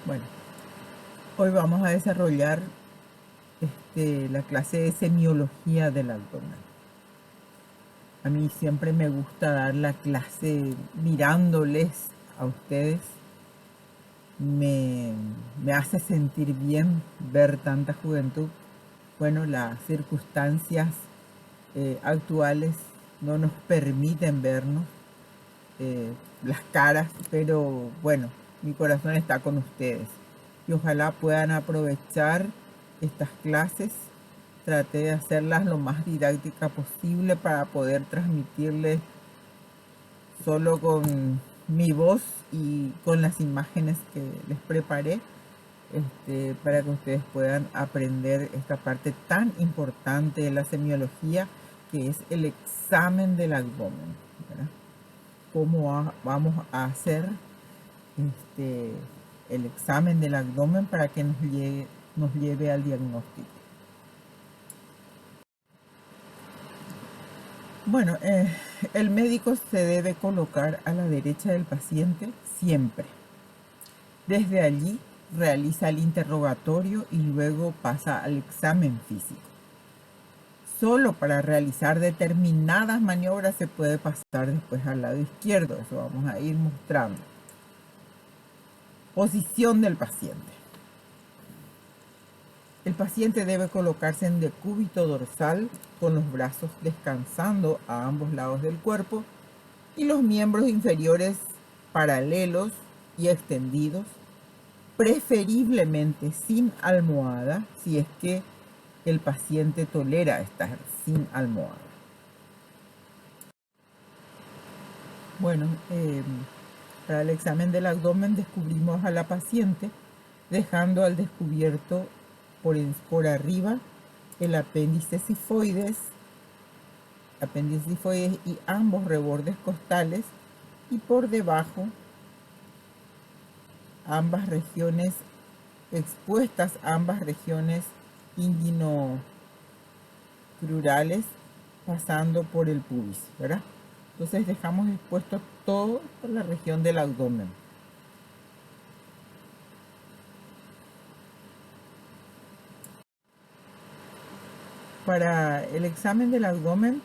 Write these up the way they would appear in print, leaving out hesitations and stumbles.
Bueno, hoy vamos a desarrollar la clase de semiología del abdomen. A mí siempre me gusta dar la clase mirándoles a ustedes. Me, me hace sentir bien ver tanta juventud. Bueno, las circunstancias actuales no nos permiten vernos las caras, pero bueno, mi corazón está con ustedes y ojalá puedan aprovechar estas clases. Traté de hacerlas lo más didáctica posible para poder transmitirles solo con mi voz y con las imágenes que les preparé, para que ustedes puedan aprender esta parte tan importante de la semiología, que es el examen del abdomen, ¿verdad? Cómo vamos a hacer este, el examen del abdomen para que nos lleve al diagnóstico. Bueno, el médico se debe colocar a la derecha del paciente siempre. Desde allí realiza el interrogatorio y luego pasa al examen físico. Solo para realizar determinadas maniobras se puede pasar después al lado izquierdo. Eso vamos a ir mostrando. Posición del paciente. El paciente debe colocarse en decúbito dorsal con los brazos descansando a ambos lados del cuerpo y los miembros inferiores paralelos y extendidos, preferiblemente sin almohada, si es que el paciente tolera estar sin almohada. Bueno, para el examen del abdomen descubrimos a la paciente dejando al descubierto por arriba el apéndice sifoides y ambos rebordes costales, y por debajo ambas regiones expuestas, ambas regiones inguinocrurales pasando por el pubis, ¿verdad? Entonces dejamos expuesto todo por la región del abdomen. Para el examen del abdomen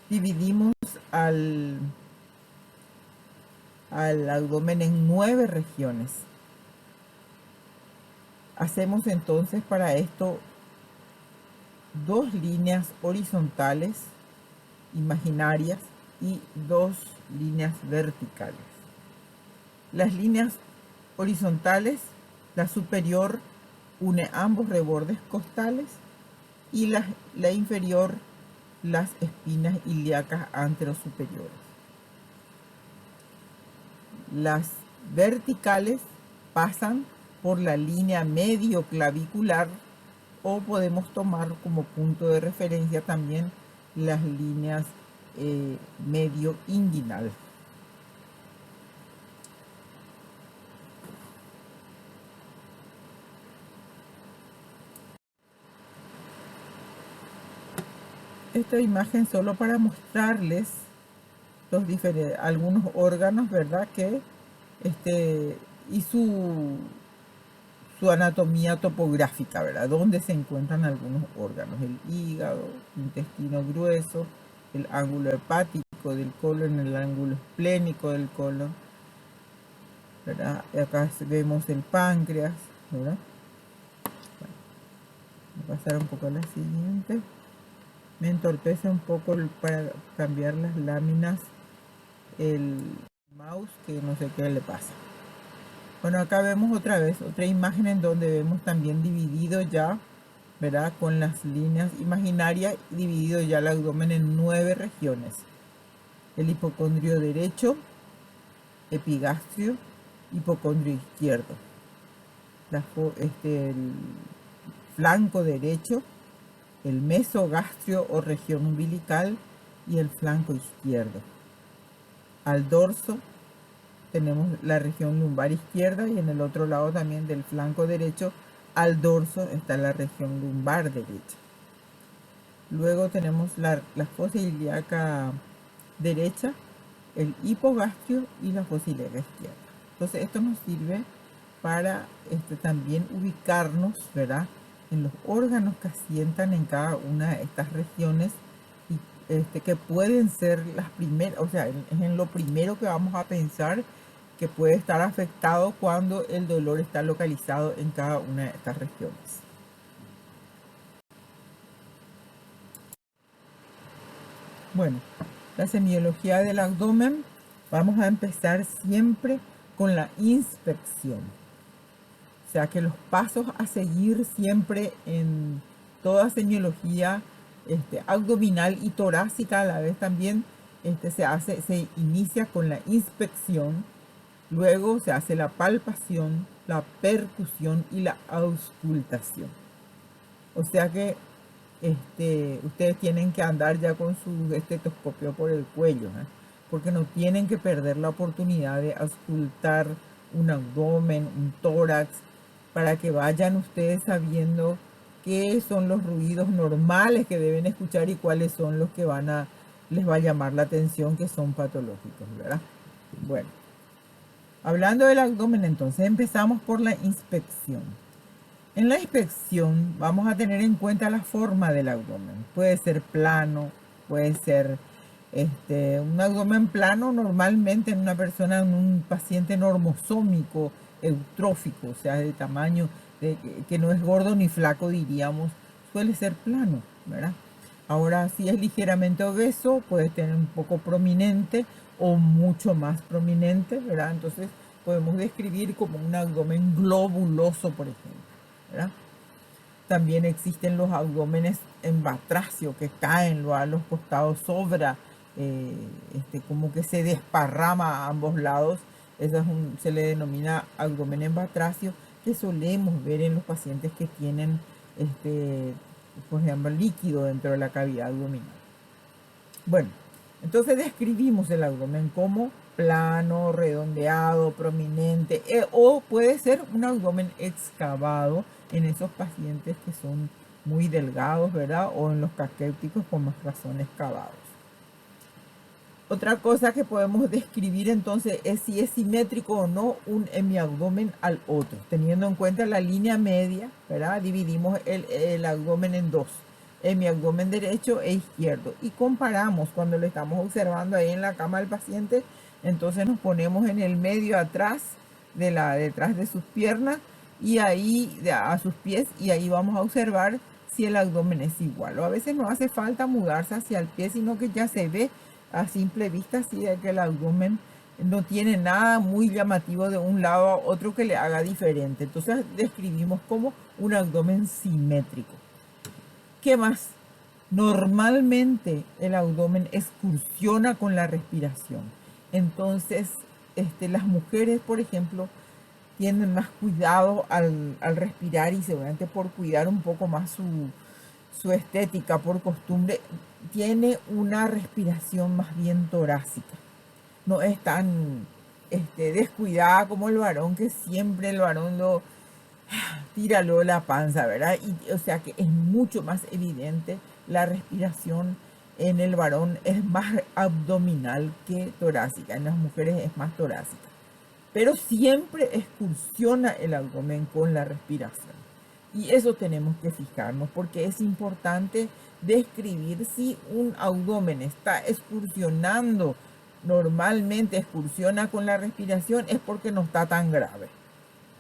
dividimos al abdomen en 9 regiones. Hacemos entonces para esto 2 líneas horizontales imaginarias y 2 líneas verticales. Las líneas horizontales, la superior une ambos rebordes costales y la inferior las espinas ilíacas anterosuperiores. Las verticales pasan por la línea medio clavicular, o podemos tomar como punto de referencia también las líneas medio inguinal. Esta imagen solo para mostrarles algunos órganos, ¿verdad? Que y su anatomía topográfica, ¿verdad? Donde se encuentran algunos órganos: el hígado, intestino grueso, el ángulo hepático del colon, el ángulo esplénico del colon, ¿verdad? Y acá vemos el páncreas, ¿verdad? Voy a pasar un poco a la siguiente. Me entorpece un poco para cambiar las láminas el mouse, que no sé qué le pasa. Bueno, acá vemos otra vez otra imagen en donde vemos también dividido ya, ¿verdad? Con las líneas imaginarias, dividido ya el abdomen en 9 regiones: el hipocondrio derecho, epigastrio, hipocondrio izquierdo, el flanco derecho, el mesogastrio o región umbilical y el flanco izquierdo. Al dorso tenemos la región lumbar izquierda, y en el otro lado también del flanco derecho al dorso está la región lumbar derecha. Luego tenemos la fosa ilíaca derecha, el hipogastrio y la fosa ilíaca izquierda. Entonces esto nos sirve para también ubicarnos, ¿verdad?, en los órganos que asientan en cada una de estas regiones y que pueden ser las primeras, o sea, es en lo primero que vamos a pensar que puede estar afectado cuando el dolor está localizado en cada una de estas regiones. Bueno, la semiología del abdomen, vamos a empezar siempre con la inspección. O sea que los pasos a seguir siempre en toda semiología abdominal y torácica a la vez también se inicia con la inspección, luego se hace la palpación, la percusión y la auscultación. O sea que ustedes tienen que andar ya con su estetoscopio por el cuello, ¿eh? Porque no tienen que perder la oportunidad de auscultar un abdomen, un tórax, para que vayan ustedes sabiendo qué son los ruidos normales que deben escuchar y cuáles son los que les va a llamar la atención, que son patológicos, ¿verdad? Bueno, hablando del abdomen, entonces empezamos por la inspección. En la inspección vamos a tener en cuenta la forma del abdomen. Puede ser plano, puede ser un abdomen plano normalmente en una persona, en un paciente normosómico, eutrófico, o sea, de tamaño que no es gordo ni flaco, diríamos, suele ser plano, ¿verdad? Ahora, si es ligeramente obeso, puede tener un poco prominente o mucho más prominente, ¿verdad? Entonces podemos describir como un abdomen globuloso, por ejemplo, ¿verdad? También existen los abdómenes en batracio que caen a los costados, sobra, como que se desparrama a ambos lados. Eso se le denomina abdomen en batracio, que solemos ver en los pacientes que tienen, por ejemplo, líquido dentro de la cavidad abdominal. Bueno, entonces describimos el abdomen como plano, redondeado, prominente, o puede ser un abdomen excavado en esos pacientes que son muy delgados, ¿verdad? O en los caquéuticos con más razón excavados. Otra cosa que podemos describir entonces es si es simétrico o no un hemiabdomen al otro. Teniendo en cuenta la línea media, ¿verdad? Dividimos el abdomen en dos, hemiabdomen derecho e izquierdo. Y comparamos cuando lo estamos observando ahí en la cama del paciente. Entonces nos ponemos en el medio atrás, detrás de sus piernas y ahí a sus pies, y ahí vamos a observar si el abdomen es igual. O a veces no hace falta mudarse hacia el pie, sino que ya se ve a simple vista así de que el abdomen no tiene nada muy llamativo de un lado a otro que le haga diferente. Entonces describimos como un abdomen simétrico. ¿Qué más? Normalmente el abdomen excursiona con la respiración. Entonces, las mujeres, por ejemplo, tienen más cuidado al respirar, y seguramente por cuidar un poco más su estética, por costumbre, tiene una respiración más bien torácica. No es tan descuidada como el varón, que siempre el varón tíralo la panza, ¿verdad? Y, o sea que es mucho más evidente la respiración en el varón, es más abdominal que torácica. En las mujeres es más torácica. Pero siempre excursiona el abdomen con la respiración. Y eso tenemos que fijarnos, porque es importante describir si un abdomen está excursionando, normalmente excursiona con la respiración, es porque no está tan grave,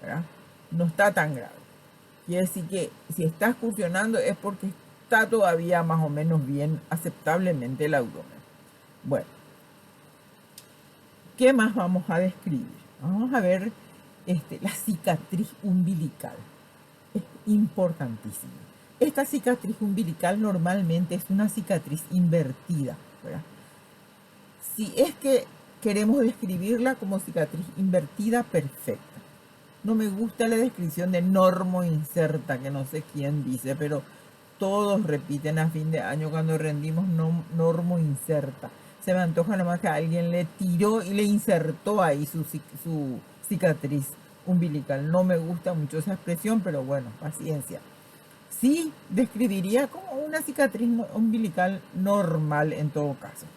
¿verdad? No está tan grave. Quiere decir que si está excursionando es porque está todavía más o menos bien, aceptablemente, el abdomen. Bueno, ¿qué más vamos a describir? Vamos a ver la cicatriz umbilical. Es importantísima. Esta cicatriz umbilical normalmente es una cicatriz invertida, ¿verdad? Si es que queremos describirla como cicatriz invertida, perfecta. No me gusta la descripción de normo inserta, que no sé quién dice, pero todos repiten a fin de año cuando rendimos normo inserta. Se me antoja nomás que alguien le tiró y le insertó ahí su cicatriz umbilical. No me gusta mucho esa expresión, pero bueno, paciencia. Sí, describiría como una cicatriz umbilical normal en todo caso,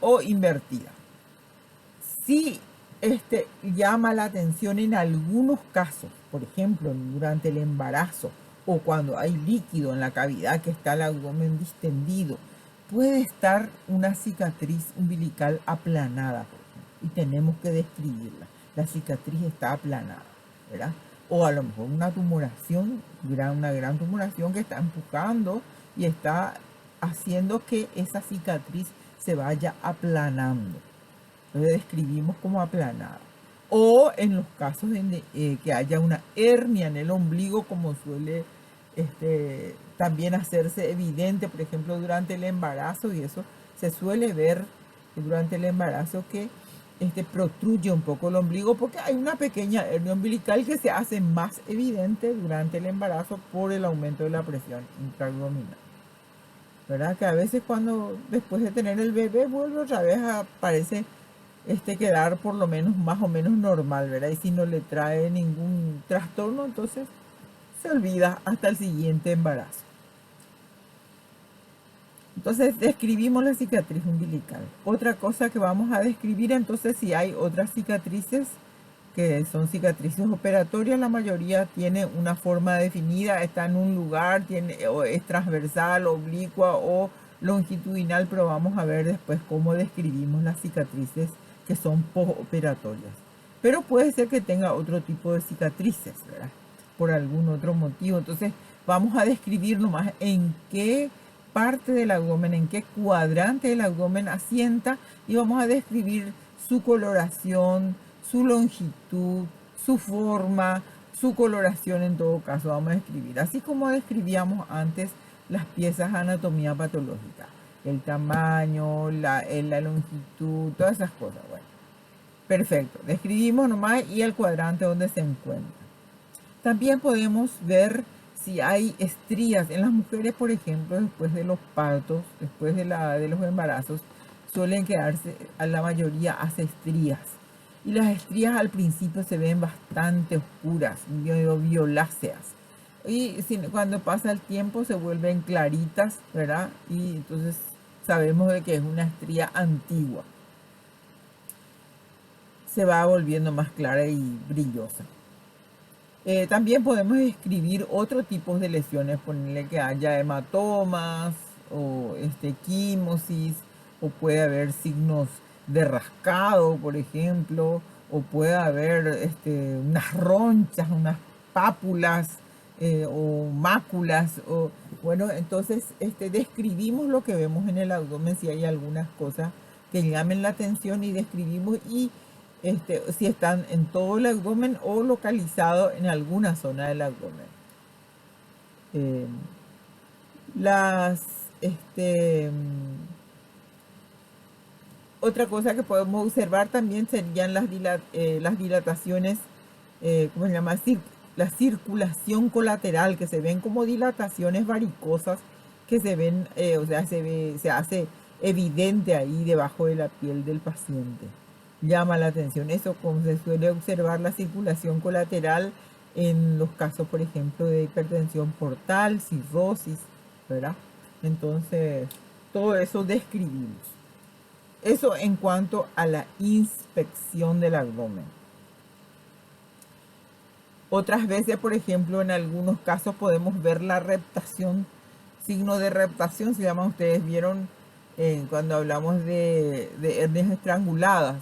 o invertida. Si llama la atención en algunos casos, por ejemplo, durante el embarazo o cuando hay líquido en la cavidad que está el abdomen distendido, puede estar una cicatriz umbilical aplanada, por ejemplo, y tenemos que describirla. La cicatriz está aplanada, ¿verdad? O a lo mejor una tumoración, una gran tumoración que está empujando y está haciendo que esa cicatriz se vaya aplanando. Entonces describimos como aplanada. O en los casos de que haya una hernia en el ombligo, como suele también hacerse evidente, por ejemplo, durante el embarazo, y eso se suele ver durante el embarazo que protruye un poco el ombligo porque hay una pequeña hernia umbilical que se hace más evidente durante el embarazo por el aumento de la presión intraabdominal. ¿Verdad? Que a veces cuando después de tener el bebé vuelve otra vez a parece quedar por lo menos más o menos normal, ¿verdad? Y si no le trae ningún trastorno, entonces se olvida hasta el siguiente embarazo. Entonces describimos la cicatriz umbilical. Otra cosa que vamos a describir entonces, si hay otras cicatrices que son cicatrices operatorias, la mayoría tiene una forma definida, está en un lugar, o es transversal, oblicua o longitudinal, pero vamos a ver después cómo describimos las cicatrices que son postoperatorias. Pero puede ser que tenga otro tipo de cicatrices, ¿verdad? Por algún otro motivo. Entonces vamos a describir nomás en qué parte del abdomen, en qué cuadrante del abdomen asienta, y vamos a describir su coloración, su longitud, su forma, su coloración. En todo caso vamos a describir, así como describíamos antes las piezas de anatomía patológica, el tamaño, la longitud, todas esas cosas. Bueno, perfecto, describimos nomás y el cuadrante donde se encuentra. También podemos ver si hay estrías en las mujeres, por ejemplo, después de los partos, después de los embarazos, suelen quedarse, a la mayoría hace estrías. Y las estrías al principio se ven bastante oscuras, violáceas. Y cuando pasa el tiempo se vuelven claritas, ¿verdad? Y entonces sabemos de que es una estría antigua. Se va volviendo más clara y brillosa. También podemos describir otro tipo de lesiones, ponerle que haya hematomas o quimosis, o puede haber signos de rascado, por ejemplo, o puede haber unas ronchas, unas pápulas o máculas. Bueno, entonces describimos lo que vemos en el abdomen, si hay algunas cosas que llamen la atención, y describimos si están en todo el abdomen o localizado en alguna zona del abdomen. Eh, las, Otra cosa que podemos observar también serían las dilataciones, ¿cómo se llama? La circulación colateral, que se ven como dilataciones varicosas que se ven, o sea, se hace evidente ahí debajo de la piel del paciente. Llama la atención eso, como se suele observar la circulación colateral en los casos, por ejemplo, de hipertensión portal, cirrosis, ¿verdad? Entonces, todo eso describimos. Eso en cuanto a la inspección del abdomen. Otras veces, por ejemplo, en algunos casos podemos ver la reptación, signo de reptación, se llama, ustedes vieron cuando hablamos de hernias estranguladas.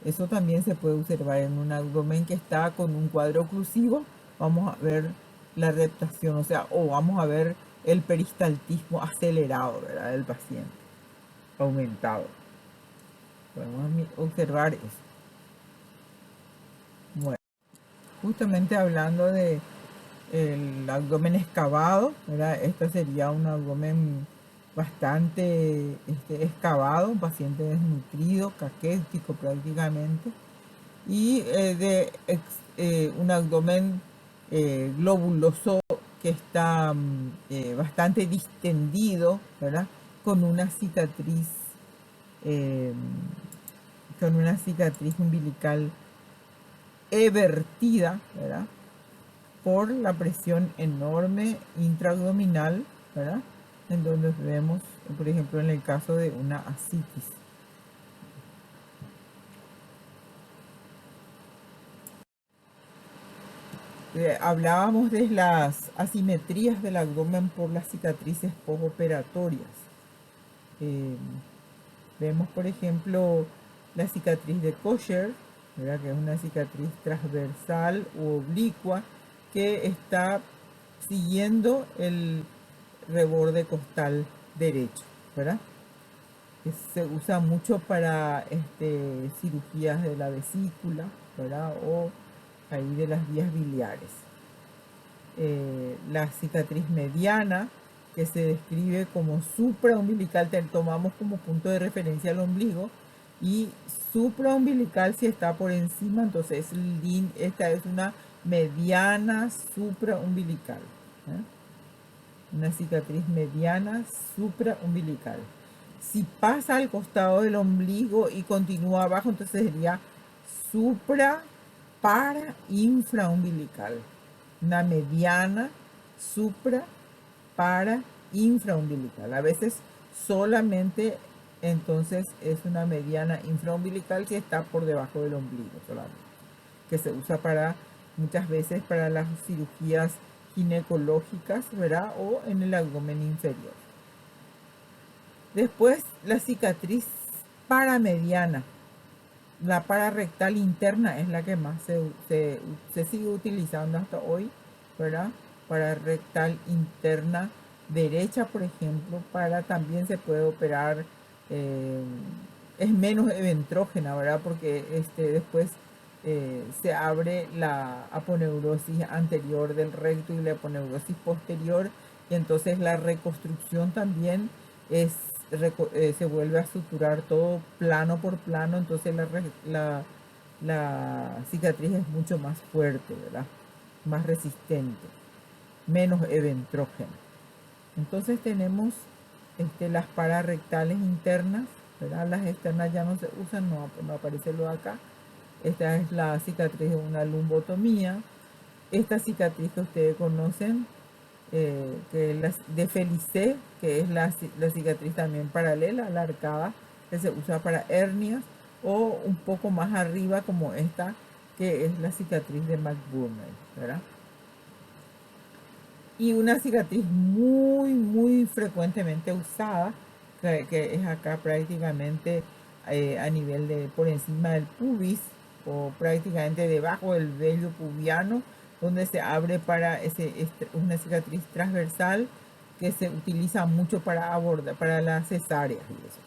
Eso también se puede observar en un abdomen que está con un cuadro oclusivo. Vamos a ver la reptación, o sea, o vamos a ver el peristaltismo acelerado, ¿verdad?, del paciente, aumentado. Podemos observar eso. Bueno, justamente hablando de el abdomen excavado, ¿verdad? Este sería un abdomen bastante excavado, un paciente desnutrido, caquético prácticamente, y un abdomen globuloso que está bastante distendido, ¿verdad? Con una cicatriz, eh, con una cicatriz umbilical evertida, ¿verdad?, por la presión enorme intraabdominal, ¿verdad?, en donde vemos, por ejemplo, en el caso de una ascitis. Hablábamos de las asimetrías del abdomen por las cicatrices postoperatorias. Eh, Vemos, por ejemplo, la cicatriz de Kocher, ¿verdad? Que es una cicatriz transversal u oblicua que está siguiendo el reborde costal derecho, ¿verdad? Que se usa mucho para cirugías de la vesícula, ¿verdad? O ahí de las vías biliares. La cicatriz mediana, que se describe como supraumbilical, tomamos como punto de referencia el ombligo, y supraumbilical si está por encima, entonces esta es una mediana supraumbilical, ¿eh? Una cicatriz mediana supraumbilical. Si pasa al costado del ombligo y continúa abajo, entonces sería supra para infraumbilical. Una mediana supra para infraumbilical. A veces solamente entonces es una mediana infraumbilical si está por debajo del ombligo solamente, que se usa para muchas veces para las cirugías ginecológicas, ¿verdad? O en el abdomen inferior. Después la cicatriz paramediana. La pararectal interna es la que más se sigue utilizando hasta hoy, ¿verdad? Pararectal interna derecha, por ejemplo, también se puede operar, eh, es menos eventrógena, ¿verdad? Porque después se abre la aponeurosis anterior del recto y la aponeurosis posterior, y entonces la reconstrucción también se vuelve a suturar todo plano por plano, entonces la cicatriz es mucho más fuerte, ¿verdad? Más resistente, menos eventrógena. Entonces tenemos las pararectales internas, ¿verdad? Las externas ya no se usan, no aparece lo de acá. Esta es la cicatriz de una lumbotomía. Esta cicatriz que ustedes conocen, que es la de Felicé, que es la cicatriz también paralela a la arcada, que se usa para hernias, o un poco más arriba como esta, que es la cicatriz de McBurney, ¿verdad? Y una cicatriz muy frecuentemente usada, que es acá prácticamente a nivel de por encima del pubis, o prácticamente debajo del vello pubiano, donde se abre para una cicatriz transversal que se utiliza mucho para abordar, para las cesáreas y eso.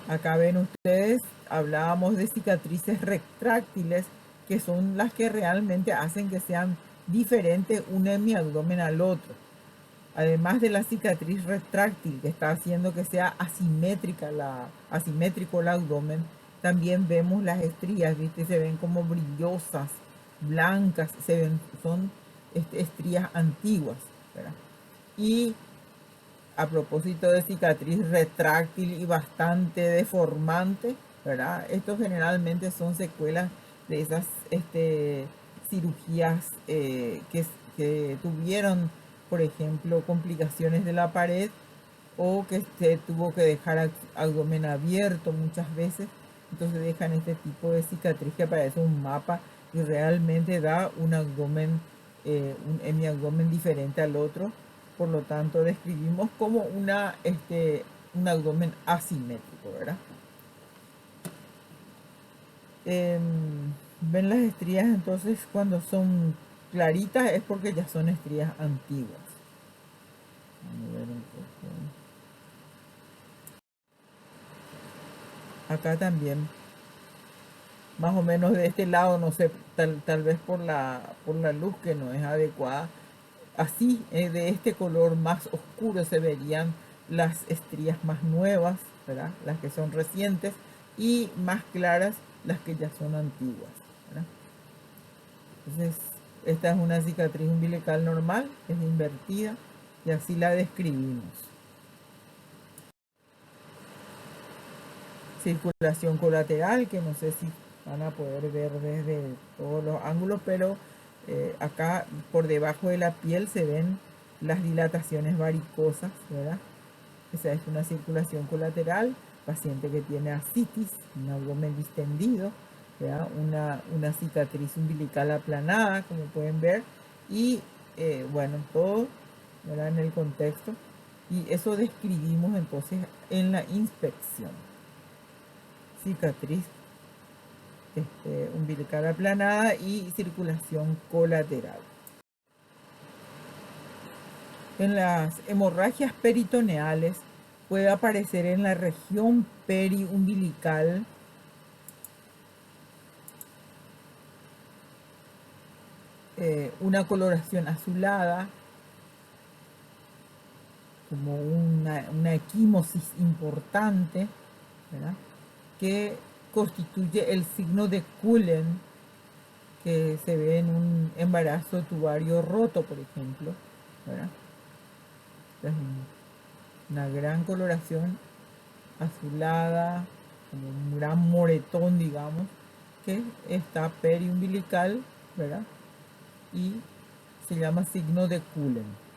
Acá ven ustedes, hablábamos de cicatrices retráctiles, que son las que realmente hacen que sean diferentes un hemiabdomen al otro. Además de la cicatriz retráctil que está haciendo que sea asimétrico el abdomen, también vemos las estrías, ¿viste? Se ven como brillosas, blancas, son estrías antiguas, ¿verdad? Y a propósito de cicatriz retráctil y bastante deformante, ¿verdad? Estos generalmente son secuelas de esas cirugías que tuvieron, por ejemplo, complicaciones de la pared, o que se tuvo que dejar abdomen abierto muchas veces. Entonces dejan este tipo de cicatriz que parece un mapa y realmente da un abdomen, un hemiabdomen diferente al otro. Por lo tanto, describimos como un abdomen asimétrico, ¿verdad? Ven las estrías, entonces cuando son claritas es porque ya son estrías antiguas. Vamos a ver un poco. Acá también, más o menos de este lado, no sé, tal vez por la luz que no es adecuada. Así, de este color más oscuro se verían las estrías más nuevas, ¿verdad? Las que son recientes, y más claras las que ya son antiguas, ¿verdad? Entonces, esta es una cicatriz umbilical normal, es invertida, y así la describimos. Circulación colateral, que no sé si van a poder ver desde todos los ángulos, pero acá por debajo de la piel se ven las dilataciones varicosas, ¿verdad? Esa es una circulación colateral paciente que tiene ascitis, un abdomen distendido, ¿verdad? Una cicatriz umbilical aplanada, como pueden ver, y bueno, todo, ¿verdad? En el contexto, y eso describimos entonces en la inspección. Cicatriz umbilical aplanada y circulación colateral. En las hemorragias peritoneales puede aparecer en la región periumbilical una coloración azulada, como una equimosis importante, ¿verdad? Que constituye el signo de Cullen, que se ve en un embarazo tubario roto, por ejemplo, ¿verdad? Es una gran coloración azulada, como un gran moretón, digamos, que está periumbilical, ¿verdad? Y se llama signo de Cullen.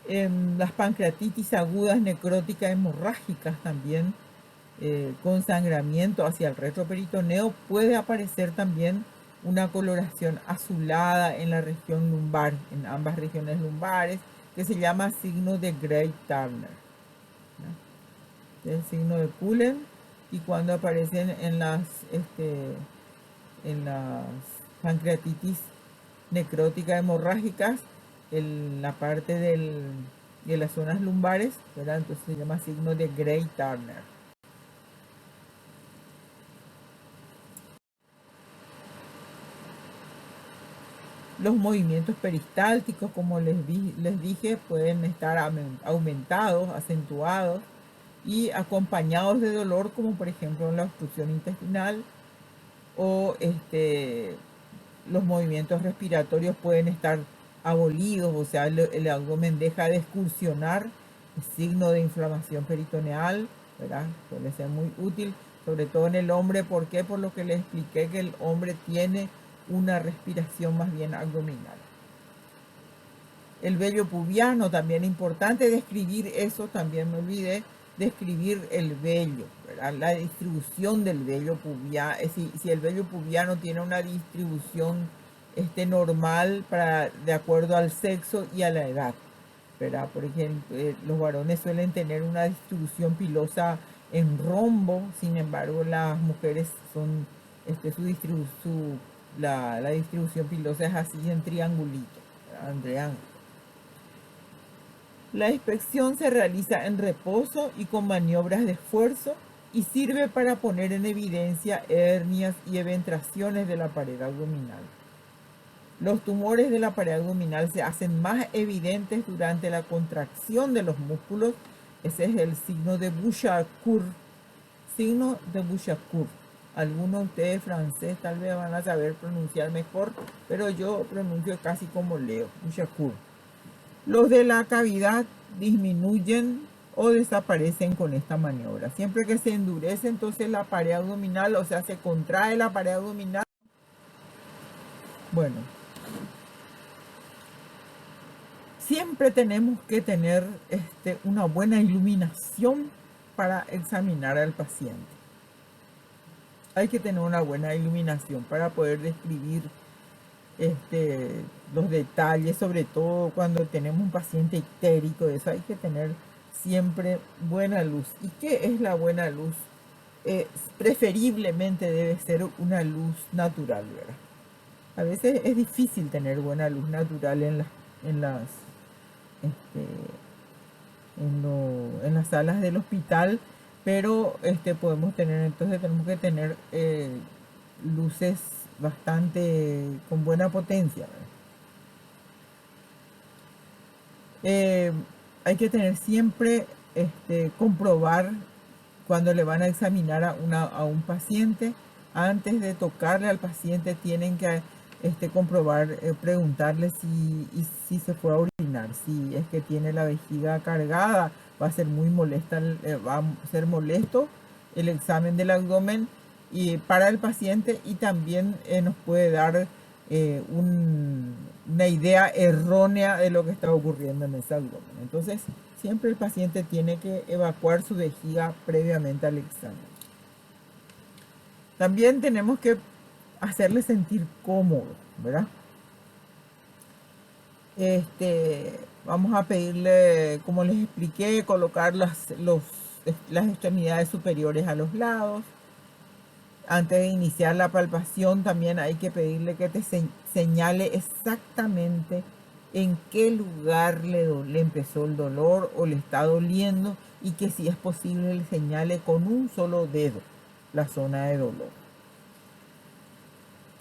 En las pancreatitis agudas necróticas hemorrágicas también, con sangramiento hacia el retroperitoneo, puede aparecer también una coloración azulada en la región lumbar, en ambas regiones lumbares, que se llama signo de Gray-Turner, ¿no? El signo de Cullen. Y cuando aparecen en las pancreatitis necróticas hemorrágicas, en la parte de las zonas lumbares, ¿verdad? Entonces se llama signo de Gray-Turner. Los movimientos peristálticos, como les dije, pueden estar aumentados, acentuados y acompañados de dolor, como por ejemplo en la obstrucción intestinal, o los movimientos respiratorios pueden estar abolidos, o sea, el abdomen deja de excursionar, signo de inflamación peritoneal, ¿verdad? Suele ser muy útil, sobre todo en el hombre. ¿Por qué? Por lo que les expliqué, que el hombre tiene una respiración más bien abdominal. El vello pubiano, también importante describir eso, también me olvidé, describir el vello, ¿verdad? La distribución del vello pubiano, si el vello pubiano tiene una distribución normal de acuerdo al sexo y a la edad, ¿verdad? Por ejemplo, los varones suelen tener una distribución pilosa en rombo, sin embargo las mujeres son, la distribución pilosa es así en triangulito, ¿verdad? La inspección se realiza en reposo y con maniobras de esfuerzo y sirve para poner en evidencia hernias y eventraciones de la pared abdominal. Los tumores de la pared abdominal se hacen más evidentes durante la contracción de los músculos. Ese es el signo de Bouchard-Court. Signo de Bouchard-Court. Algunos de ustedes francés tal vez van a saber pronunciar mejor, pero yo pronuncio casi como leo, Bouchard-Court. Los de la cavidad disminuyen o desaparecen con esta maniobra. Siempre que se endurece entonces la pared abdominal, o sea, se contrae la pared abdominal. Bueno, siempre tenemos que tener una buena iluminación para examinar al paciente. Hay que tener una buena iluminación para poder describir los detalles, sobre todo cuando tenemos un paciente ictérico. Eso hay que tener siempre buena luz. ¿Y qué es la buena luz? Preferiblemente debe ser una luz natural, ¿verdad? A veces es difícil tener buena luz natural en las salas del hospital, pero tenemos que tener luces bastante con buena potencia, hay que tener siempre, comprobar cuando le van a examinar a un paciente. Antes de tocarle al paciente tienen que comprobar, preguntarle si se fue a orinar, si es que tiene la vejiga cargada. Va a ser muy molesta, va a ser molesto el examen del abdomen y para el paciente, y también nos puede dar una idea errónea de lo que está ocurriendo en ese abdomen. Entonces Siempre el paciente tiene que evacuar su vejiga previamente al examen. También tenemos que hacerle sentir cómodo, ¿verdad? Vamos a pedirle, como les expliqué, colocar las extremidades superiores a los lados. Antes de iniciar la palpación también hay que pedirle que te señale exactamente en qué lugar le empezó el dolor o le está doliendo, y que si es posible le señale con un solo dedo la zona de dolor.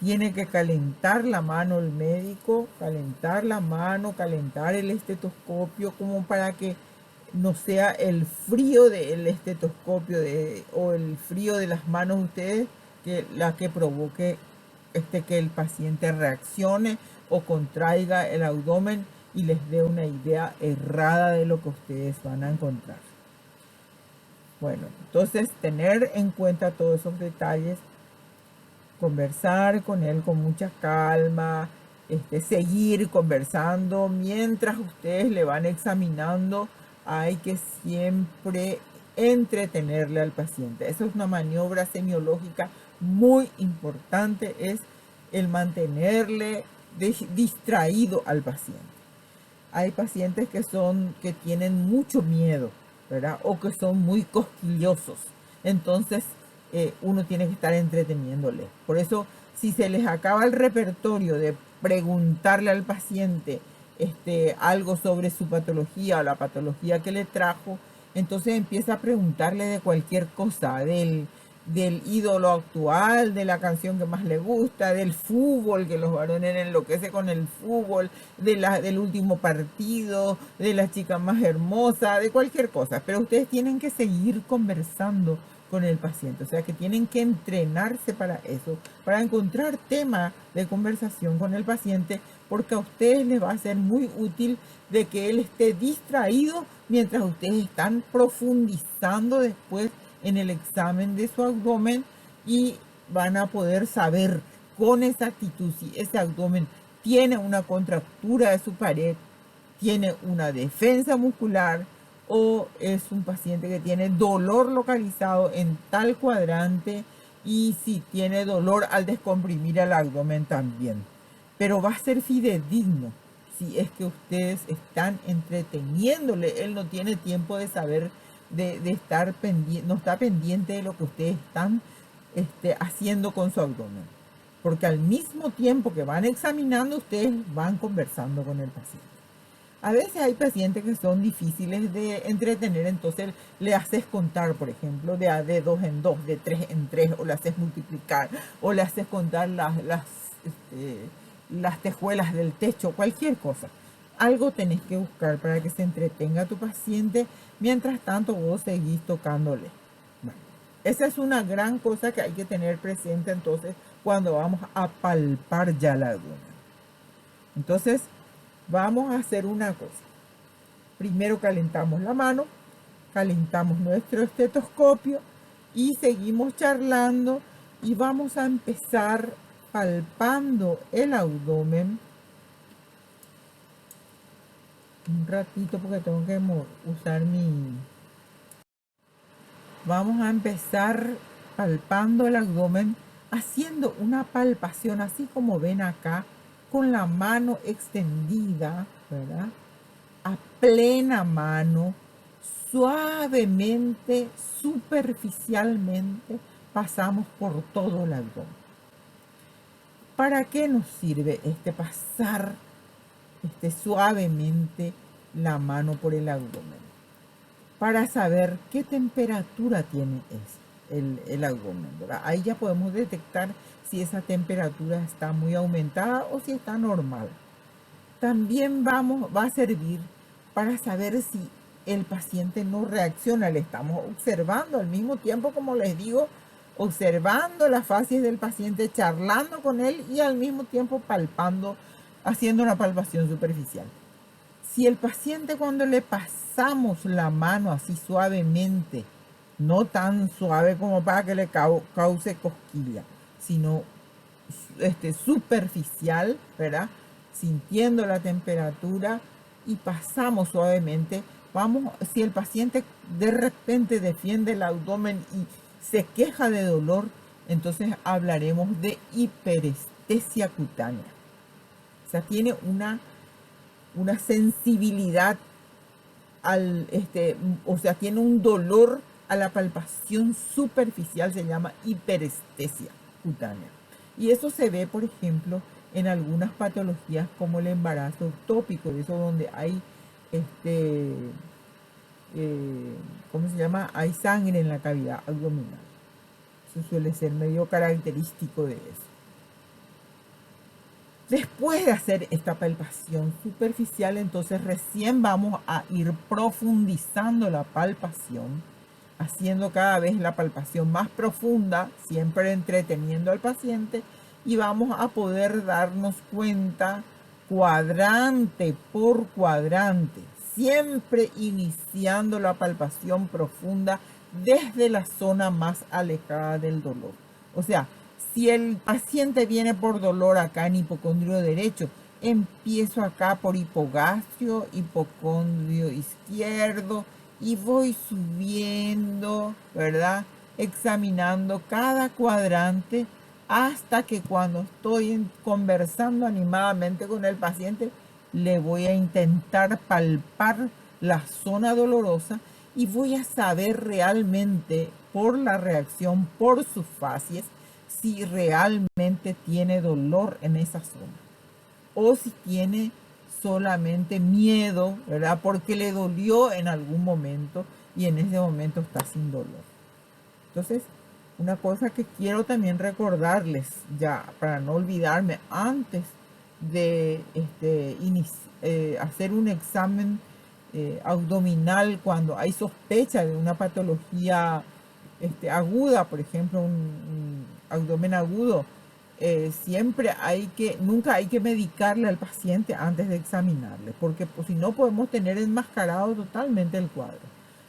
Tiene que calentar la mano el médico, calentar la mano, calentar el estetoscopio, como para que no sea el frío del estetoscopio o el frío de las manos de ustedes la que provoque que el paciente reaccione o contraiga el abdomen y les dé una idea errada de lo que ustedes van a encontrar. Bueno, entonces tener en cuenta todos esos detalles, conversar con él con mucha calma, seguir conversando mientras ustedes le van examinando. Hay que siempre entretenerle al paciente. Esa es una maniobra semiológica muy importante, es el mantenerle distraído al paciente. Hay pacientes que tienen mucho miedo, ¿verdad? O que son muy cosquillosos. Entonces, uno tiene que estar entreteniéndole. Por eso, si se les acaba el repertorio de preguntarle al paciente algo sobre su patología o la patología que le trajo, entonces empieza a preguntarle de cualquier cosa, del ídolo actual, de la canción que más le gusta, del fútbol, que los varones enloquecen con el fútbol, del último partido, de la chica más hermosa, de cualquier cosa. Pero ustedes tienen que seguir conversando con el paciente, o sea que tienen que entrenarse para eso, para encontrar tema de conversación con el paciente, porque a ustedes les va a ser muy útil de que él esté distraído mientras ustedes están profundizando después en el examen de su abdomen, y van a poder saber con exactitud si ese abdomen tiene una contractura de su pared, tiene una defensa muscular, o es un paciente que tiene dolor localizado en tal cuadrante, y si tiene dolor al descomprimir el abdomen también. Pero va a ser fidedigno si es que ustedes están entreteniéndole. Él no tiene tiempo de saber, de estar pendiente, no está pendiente de lo que ustedes están haciendo con su abdomen. Porque al mismo tiempo que van examinando, ustedes van conversando con el paciente. A veces hay pacientes que son difíciles de entretener, entonces le haces contar, por ejemplo, de 2 en 2, de 3 en 3, o le haces multiplicar, o le haces contar las tejuelas del techo, cualquier cosa. Algo tenés que buscar para que se entretenga tu paciente, mientras tanto vos seguís tocándole. Bueno, esa es una gran cosa que hay que tener presente entonces cuando vamos a palpar ya la abdomen. Entonces, vamos a hacer una cosa. Primero calentamos la mano, calentamos nuestro estetoscopio y seguimos charlando, y vamos a empezar palpando el abdomen. Un ratito porque tengo que usar mi... Vamos a empezar palpando el abdomen, haciendo una palpación así como ven acá, con la mano extendida, ¿verdad? A plena mano, suavemente, superficialmente, pasamos por todo el abdomen. ¿Para qué nos sirve pasar suavemente la mano por el abdomen? Para saber qué temperatura tiene el abdomen, ¿verdad? Ahí ya podemos detectar si esa temperatura está muy aumentada o si está normal. También va a servir para saber si el paciente no reacciona. Le estamos observando al mismo tiempo, como les digo, observando las fases del paciente, charlando con él y al mismo tiempo palpando, haciendo una palpación superficial. Si el paciente, cuando le pasamos la mano así suavemente, no tan suave como para que le cause cosquilla, sino superficial, ¿verdad? Sintiendo la temperatura, y pasamos suavemente Si el paciente de repente defiende el abdomen y se queja de dolor, entonces hablaremos de hiperestesia cutánea. O sea, tiene una sensibilidad o sea, tiene un dolor a la palpación superficial, se llama hiperestesia cutánea. Y eso se ve, por ejemplo, en algunas patologías como el embarazo ectópico, eso donde hay, ¿cómo se llama? Hay sangre en la cavidad abdominal. Eso suele ser medio característico de eso. Después de hacer esta palpación superficial, entonces recién vamos a ir profundizando la palpación, haciendo cada vez la palpación más profunda, siempre entreteniendo al paciente, y vamos a poder darnos cuenta cuadrante por cuadrante, siempre iniciando la palpación profunda desde la zona más alejada del dolor. O sea, si el paciente viene por dolor acá en hipocondrio derecho, empiezo acá por hipogastrio, hipocondrio izquierdo y voy subiendo, ¿verdad? Examinando cada cuadrante hasta que cuando estoy conversando animadamente con el paciente, le voy a intentar palpar la zona dolorosa y voy a saber realmente por la reacción, por sus facies, si realmente tiene dolor en esa zona o si tiene solamente miedo, ¿verdad? Porque le dolió en algún momento y en ese momento está sin dolor. Entonces, una cosa que quiero también recordarles, ya para no olvidarme, antes de hacer un examen abdominal cuando hay sospecha de una patología aguda, por ejemplo, un abdomen agudo, nunca hay que medicarle al paciente antes de examinarle, porque pues, si no podemos tener enmascarado totalmente el cuadro,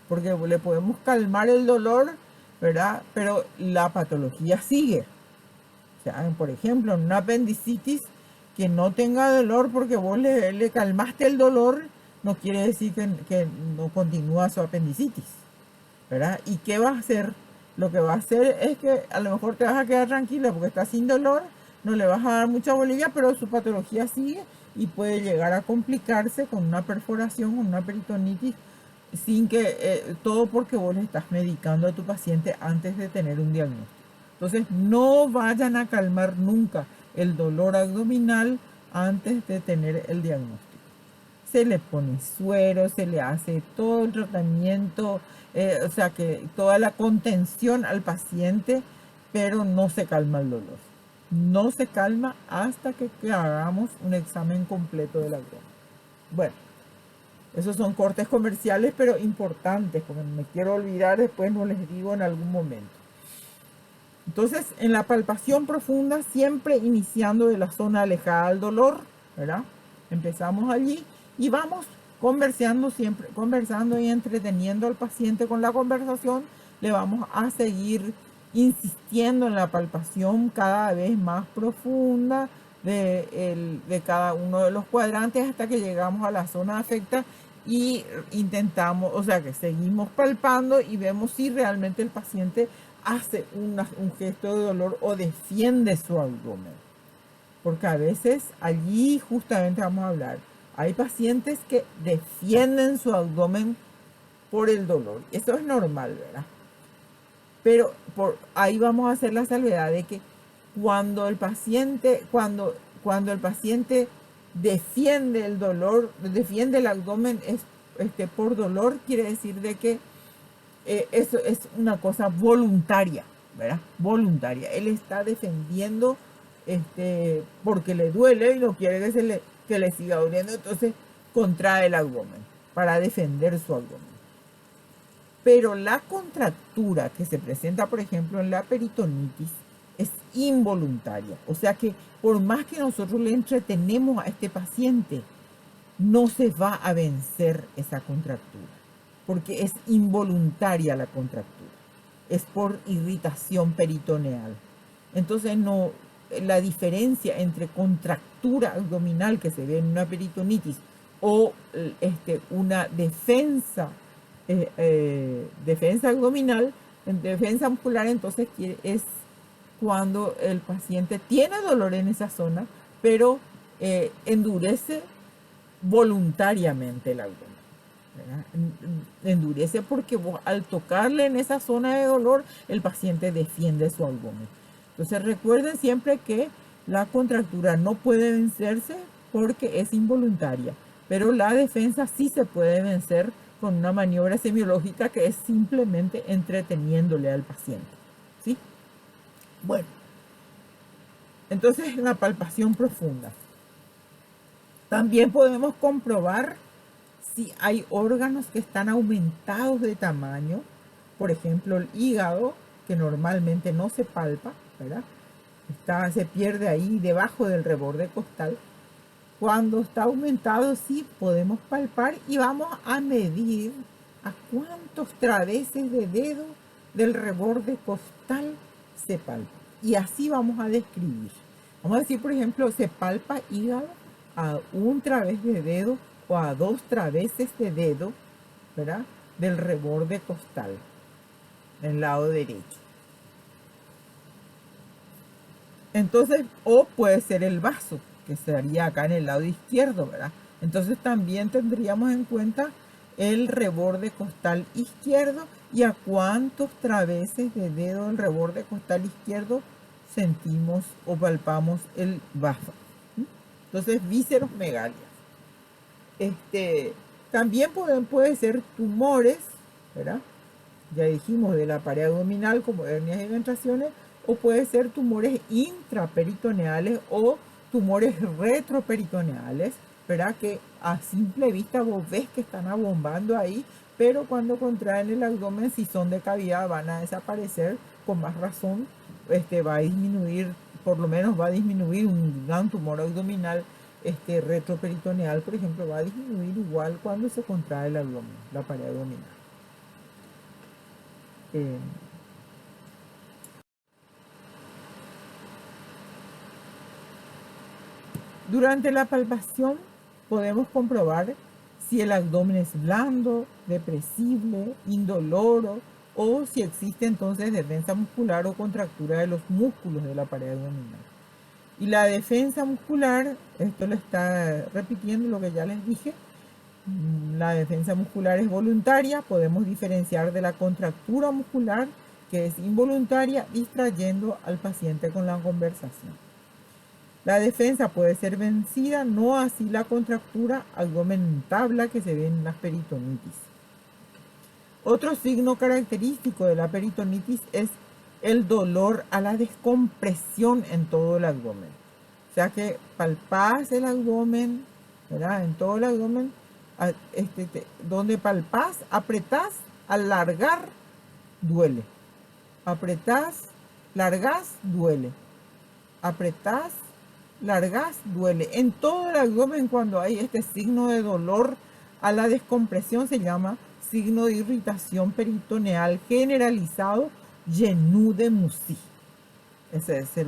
porque le podemos calmar el dolor, ¿verdad? Pero la patología sigue. O sea, por ejemplo, en una apendicitis que no tenga dolor porque vos le calmaste el dolor, no quiere decir que no continúa su apendicitis, ¿verdad? ¿Y qué va a hacer? Lo que va a hacer es que a lo mejor te vas a quedar tranquila porque está sin dolor, no le vas a dar mucha bolilla, pero su patología sigue y puede llegar a complicarse con una perforación, con una peritonitis, sin que todo porque vos le estás medicando a tu paciente antes de tener un diagnóstico. Entonces no vayan a calmar nunca el dolor abdominal antes de tener el diagnóstico. Se le pone suero, se le hace todo el tratamiento, o sea que toda la contención al paciente, pero no se calma el dolor. No se calma hasta que hagamos un examen completo del abdomen. Bueno, esos son cortes comerciales, pero importantes, porque me quiero olvidar, después no les digo en algún momento. Entonces, en la palpación profunda, siempre iniciando de la zona alejada del dolor, ¿verdad? Empezamos allí y vamos conversando y entreteniendo al paciente con la conversación. Le vamos a seguir insistiendo en la palpación cada vez más profunda de cada uno de los cuadrantes hasta que llegamos a la zona afecta y intentamos, o sea que seguimos palpando y vemos si realmente el paciente hace un gesto de dolor o defiende su abdomen. Porque a veces allí justamente vamos a hablar. Hay pacientes que defienden su abdomen por el dolor. Eso es normal, ¿verdad? Pero ahí vamos a hacer la salvedad de que cuando el paciente defiende el dolor, defiende el abdomen por dolor, quiere decir de que eso es una cosa voluntaria, ¿verdad? Voluntaria. Él está defendiendo porque le duele y no quiere que le siga doliendo, entonces contrae el abdomen para defender su abdomen. Pero la contractura que se presenta, por ejemplo, en la peritonitis es involuntaria. O sea que por más que nosotros le entretenemos a este paciente, no se va a vencer esa contractura, porque es involuntaria la contractura. Es por irritación peritoneal. Entonces la diferencia entre contractura abdominal que se ve en una peritonitis o una defensa abdominal, en defensa muscular. Entonces es cuando el paciente tiene dolor en esa zona, pero endurece voluntariamente el abdomen, ¿verdad? Endurece porque vos, al tocarle en esa zona de dolor, el paciente defiende su abdomen. Entonces recuerden siempre que la contractura no puede vencerse porque es involuntaria, pero la defensa sí se puede vencer con una maniobra semiológica, que es simplemente entreteniéndole al paciente, ¿sí? Bueno, entonces la palpación profunda. También podemos comprobar si hay órganos que están aumentados de tamaño, por ejemplo el hígado, que normalmente no se palpa, ¿verdad? Se pierde ahí debajo del reborde costal. Cuando está aumentado, sí podemos palpar y vamos a medir a cuántos traveses de dedo del reborde costal se palpa. Y así vamos a describir. Vamos a decir, por ejemplo, se palpa hígado a un través de dedo o a 2 traveses de dedo, ¿verdad? Del reborde costal, del lado derecho. Entonces, o puede ser el vaso, que estaría acá en el lado izquierdo, ¿verdad? Entonces también tendríamos en cuenta el reborde costal izquierdo y a cuántos traveses de dedo del reborde costal izquierdo sentimos o palpamos el vaso. Entonces, vísceros megalias. También puede ser tumores, ¿verdad? Ya dijimos de la pared abdominal, como hernias y ventraciones, o puede ser tumores intraperitoneales o tumores retroperitoneales, ¿verdad? Que a simple vista vos ves que están abombando ahí, pero cuando contraen el abdomen, si son de cavidad, van a desaparecer. Con más razón, va a disminuir, por lo menos va a disminuir un gran tumor abdominal retroperitoneal, por ejemplo, va a disminuir igual cuando se contrae el abdomen, la pared abdominal. Durante la palpación podemos comprobar si el abdomen es blando, depresible, indoloro, o si existe entonces defensa muscular o contractura de los músculos de la pared abdominal. Y la defensa muscular, esto lo está repitiendo lo que ya les dije, la defensa muscular es voluntaria. Podemos diferenciar de la contractura muscular, que es involuntaria, distrayendo al paciente con la conversación. La defensa puede ser vencida, no así la contractura abdomen en tabla que se ve en las peritonitis. Otro signo característico de la peritonitis es el dolor a la descompresión en todo el abdomen. O sea que palpás el abdomen, ¿verdad? En todo el abdomen, donde palpás, apretás, alargar, duele. Apretás, largás, duele. Apretás, largás, duele. En todo el abdomen, cuando hay este signo de dolor a la descompresión, se llama signo de irritación peritoneal generalizado, Genu de Mussy. Ese es el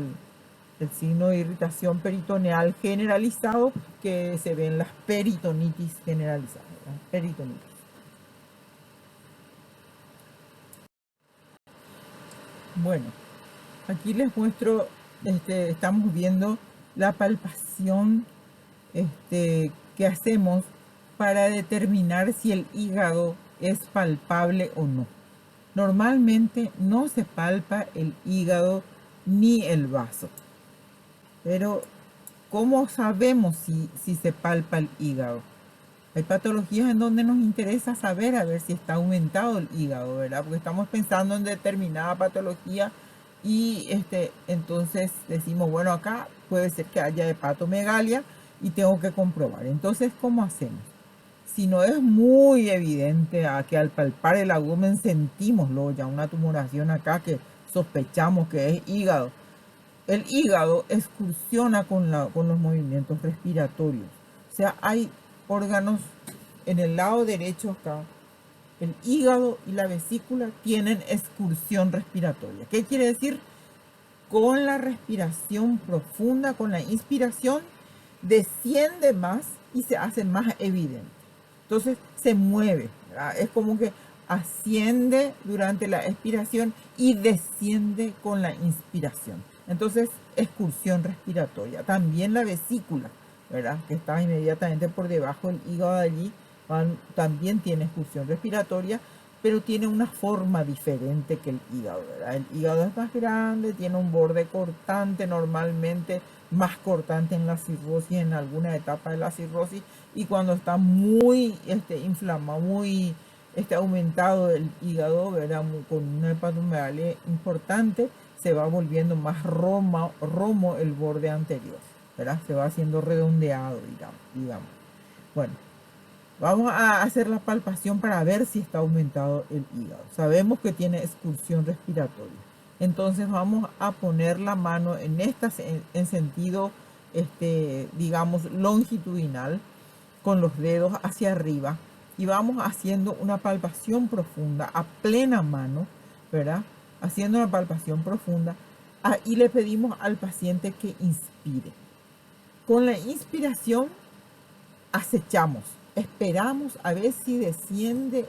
signo de irritación peritoneal generalizado que se ve en las peritonitis generalizadas. Peritonitis. Bueno, aquí les muestro, estamos viendo la palpación que hacemos para determinar si el hígado es palpable o no. Normalmente no se palpa el hígado ni el vaso, pero ¿cómo sabemos si se palpa el hígado? Hay patologías en donde nos interesa saber a ver si está aumentado el hígado, ¿verdad? Porque estamos pensando en determinada patología y entonces decimos, bueno, acá puede ser que haya hepatomegalia y tengo que comprobar. Entonces, ¿cómo hacemos? Si no es muy evidente que al palpar el abdomen sentimos luego ya una tumoración acá que sospechamos que es hígado, el hígado excursiona con los movimientos respiratorios. O sea, hay órganos en el lado derecho acá, el hígado y la vesícula tienen excursión respiratoria. ¿Qué quiere decir? Con la respiración profunda, con la inspiración, desciende más y se hace más evidente. Entonces se mueve, ¿verdad? Es como que asciende durante la expiración y desciende con la inspiración. Entonces, excursión respiratoria. También la vesícula, ¿verdad? Que está inmediatamente por debajo del hígado de allí, también tiene excursión respiratoria, pero tiene una forma diferente que el hígado, ¿verdad? El hígado es más grande, tiene un borde cortante, normalmente más cortante en la cirrosis, en alguna etapa de la cirrosis, y cuando está muy inflamado, muy aumentado el hígado, ¿verdad? Con una hepatomegalia importante, se va volviendo más romo el borde anterior, ¿verdad? Se va haciendo redondeado, digamos. Bueno, vamos a hacer la palpación para ver si está aumentado el hígado. Sabemos que tiene excursión respiratoria. Entonces vamos a poner la mano en sentido, digamos, longitudinal, con los dedos hacia arriba. Y vamos haciendo una palpación profunda a plena mano, ¿verdad? Haciendo una palpación profunda. Y le pedimos al paciente que inspire. Con la inspiración acechamos, esperamos a ver si desciende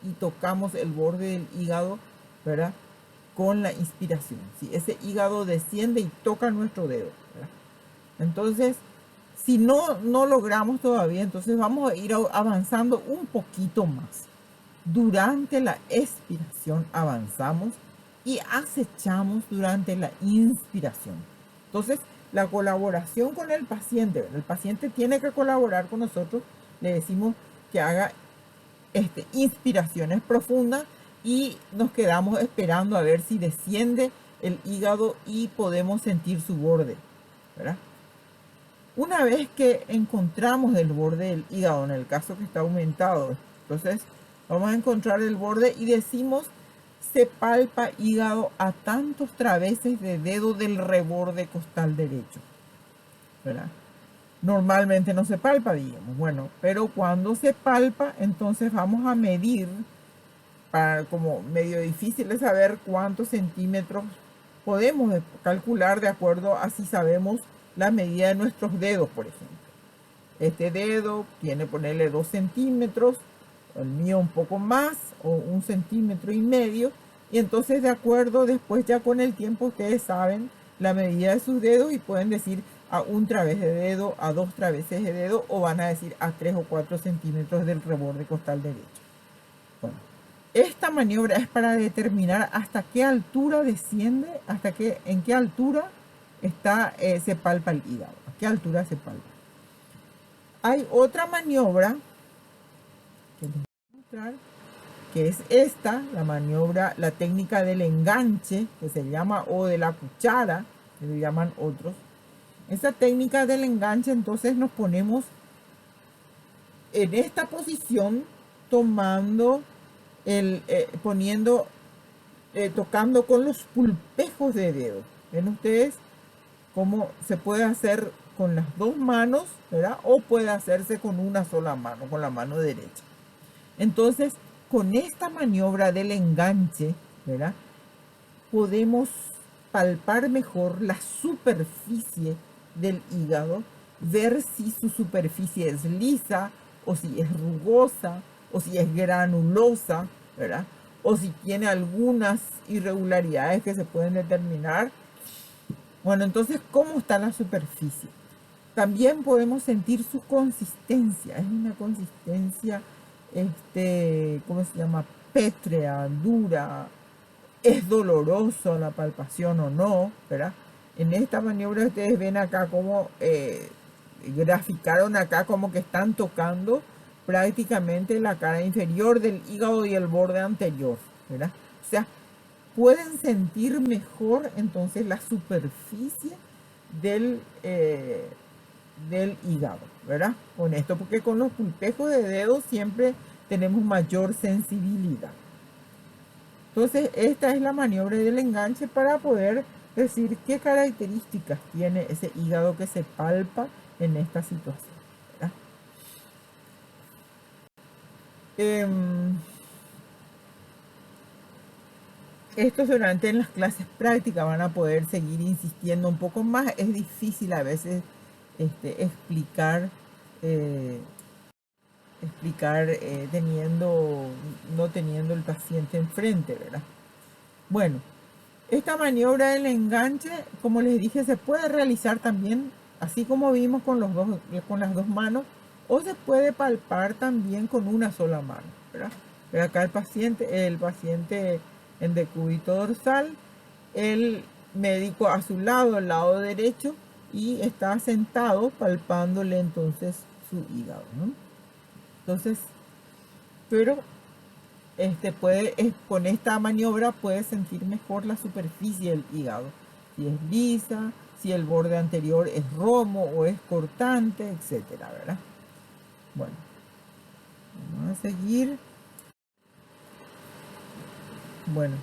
y tocamos el borde del hígado, ¿verdad? Con la inspiración. Si ese hígado desciende y toca nuestro dedo, ¿verdad? Entonces, si no logramos todavía, entonces vamos a ir avanzando un poquito más. Durante la expiración avanzamos y acechamos durante la inspiración. Entonces, la colaboración con el paciente tiene que colaborar con nosotros, le decimos que haga inspiraciones profundas y nos quedamos esperando a ver si desciende el hígado y podemos sentir su borde, ¿verdad? Una vez que encontramos el borde del hígado, en el caso que está aumentado, entonces vamos a encontrar el borde y decimos: se palpa hígado a tantos traveses de dedo del reborde costal derecho, ¿verdad? Normalmente no se palpa, digamos. Bueno, pero cuando se palpa, entonces vamos a medir, como medio difícil de saber cuántos centímetros podemos calcular de acuerdo a si sabemos la medida de nuestros dedos, por ejemplo. Este dedo tiene, ponerle 2 centímetros, el mío un poco más, o 1,5 centímetros, y entonces de acuerdo, después ya con el tiempo ustedes saben la medida de sus dedos y pueden decir a 1 través de dedo, a 2 traveses de dedo, o van a decir a 3 o 4 centímetros del reborde costal derecho. Bueno, esta maniobra es para determinar hasta qué altura desciende, en qué altura se palpa el hígado, a qué altura se palpa. Hay otra maniobra que les voy a mostrar, que es esta, la técnica del enganche, que se llama, o de la cuchara, que le llaman otros. Esa técnica del enganche, entonces nos ponemos en esta posición, tomando tocando con los pulpejos de dedo. ¿Ven ustedes cómo se puede hacer con las 2 manos, ¿verdad? O puede hacerse con una sola mano, con la mano derecha. Entonces, con esta maniobra del enganche, ¿verdad?, podemos palpar mejor la superficie del hígado, ver si su superficie es lisa, o si es rugosa, o si es granulosa, ¿verdad?, o si tiene algunas irregularidades que se pueden determinar. Bueno, entonces, ¿cómo está la superficie? También podemos sentir su consistencia. Es una consistencia, ¿cómo se llama? Pétrea, dura. ¿Es doloroso la palpación o no? ¿Verdad? En esta maniobra ustedes ven acá como graficaron acá como que están tocando prácticamente la cara inferior del hígado y el borde anterior, ¿verdad? O sea, pueden sentir mejor entonces la superficie del hígado, ¿verdad? Con esto, porque con los pulpejos de dedos siempre tenemos mayor sensibilidad. Entonces, esta es la maniobra del enganche para poder decir qué características tiene ese hígado que se palpa en esta situación, ¿verdad? Esto durante en las clases prácticas van a poder seguir insistiendo un poco más. Es difícil a veces explicar, eh, no teniendo el paciente enfrente, ¿verdad? Bueno, esta maniobra del enganche, como les dije, se puede realizar también, así como vimos con las dos manos, o se puede palpar también con una sola mano, ¿verdad? Pero acá el paciente en decúbito dorsal, el médico a su lado, al lado derecho, y está sentado palpándole entonces su hígado, ¿no? Entonces, pero con esta maniobra puede sentir mejor la superficie del hígado, si es lisa, si el borde anterior es romo o es cortante, etcétera, ¿verdad? Bueno, vamos a seguir. Bueno,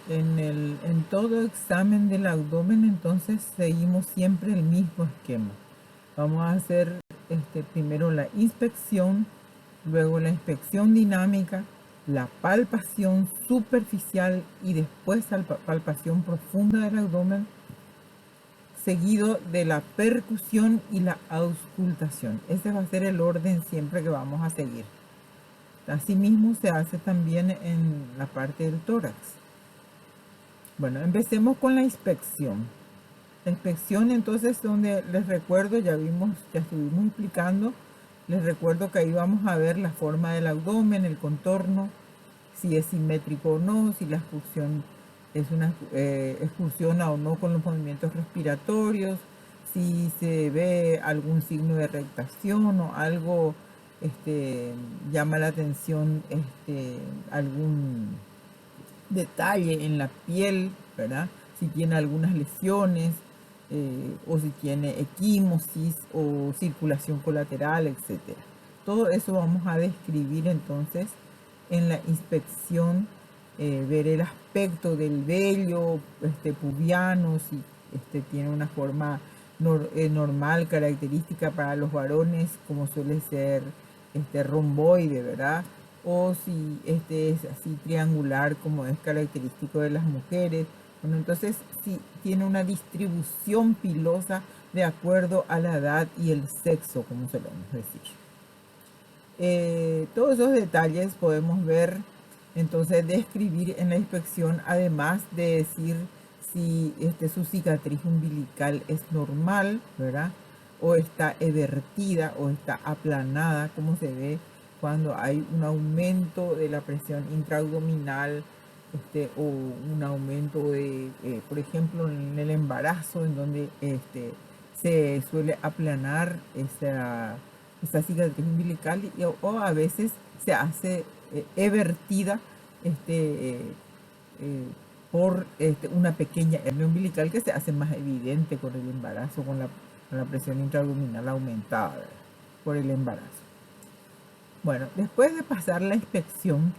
en todo examen del abdomen, entonces seguimos siempre el mismo esquema. Vamos a hacer primero la inspección, luego la inspección dinámica, la palpación superficial y después la palpación profunda del abdomen, seguido de la percusión y la auscultación. Ese va a ser el orden siempre que vamos a seguir. Asimismo se hace también en la parte del tórax. Bueno, empecemos con la inspección. La inspección, entonces, donde les recuerdo, ya estuvimos explicando, les recuerdo que ahí vamos a ver la forma del abdomen, el contorno, si es simétrico o no, si la expulsión excursiona o no con los movimientos respiratorios, si se ve algún signo de rectación o algo llama la atención, algún detalle en la piel, ¿verdad? Si tiene algunas lesiones, o si tiene equimosis o circulación colateral, etcétera. Todo eso vamos a describir entonces en la inspección, ver el aspecto del vello pubiano, si tiene una forma normal, característica para los varones, como suele ser romboide, ¿verdad? O si es así triangular, como es característico de las mujeres. Bueno, entonces si tiene una distribución pilosa de acuerdo a la edad y el sexo, como solemos decir. Todos esos detalles podemos ver, entonces describir en la inspección, además de decir si su cicatriz umbilical es normal, ¿verdad? O está evertida o está aplanada, como se ve cuando hay un aumento de la presión intraabdominal, o un aumento de, por ejemplo, en el embarazo, en donde se suele aplanar esa cicatriz umbilical, o a veces se hace evertida por una pequeña hernia umbilical que se hace más evidente con el embarazo, con la presión intraabdominal aumentada, ¿verdad? Por el embarazo. Bueno, después de pasar la inspección,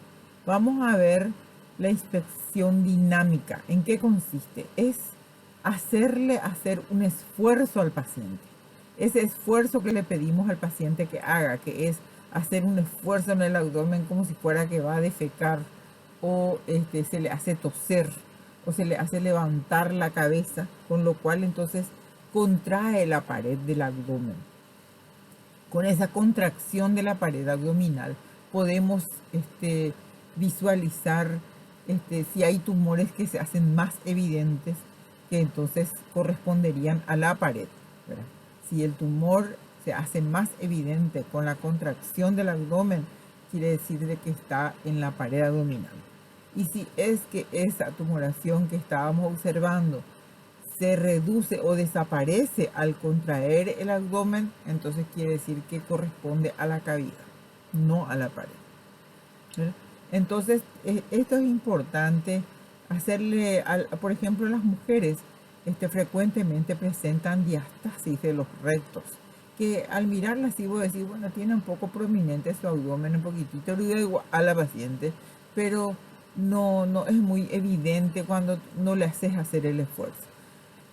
vamos a ver la inspección dinámica. ¿En qué consiste? Es hacerle hacer un esfuerzo al paciente. Ese esfuerzo que le pedimos al paciente que haga, que es hacer un esfuerzo en el abdomen como si fuera que va a defecar, o se le hace toser, o se le hace levantar la cabeza, con lo cual entonces contrae la pared del abdomen. Con esa contracción de la pared abdominal podemos visualizar si hay tumores que se hacen más evidentes, que entonces corresponderían a la pared, ¿verdad? Si el tumor se hace más evidente con la contracción del abdomen, quiere decir de que está en la pared abdominal. Y si es que esa tumoración que estábamos observando se reduce o desaparece al contraer el abdomen, entonces quiere decir que corresponde a la cavidad, no a la pared. ¿Verdad? Entonces, esto es importante hacerle, por ejemplo, las mujeres frecuentemente presentan diástasis de los rectos, que al mirarla así voy a decir, bueno, tiene un poco prominente su abdomen, un poquitito, le digo igual a la paciente, pero no es muy evidente cuando no le haces hacer el esfuerzo.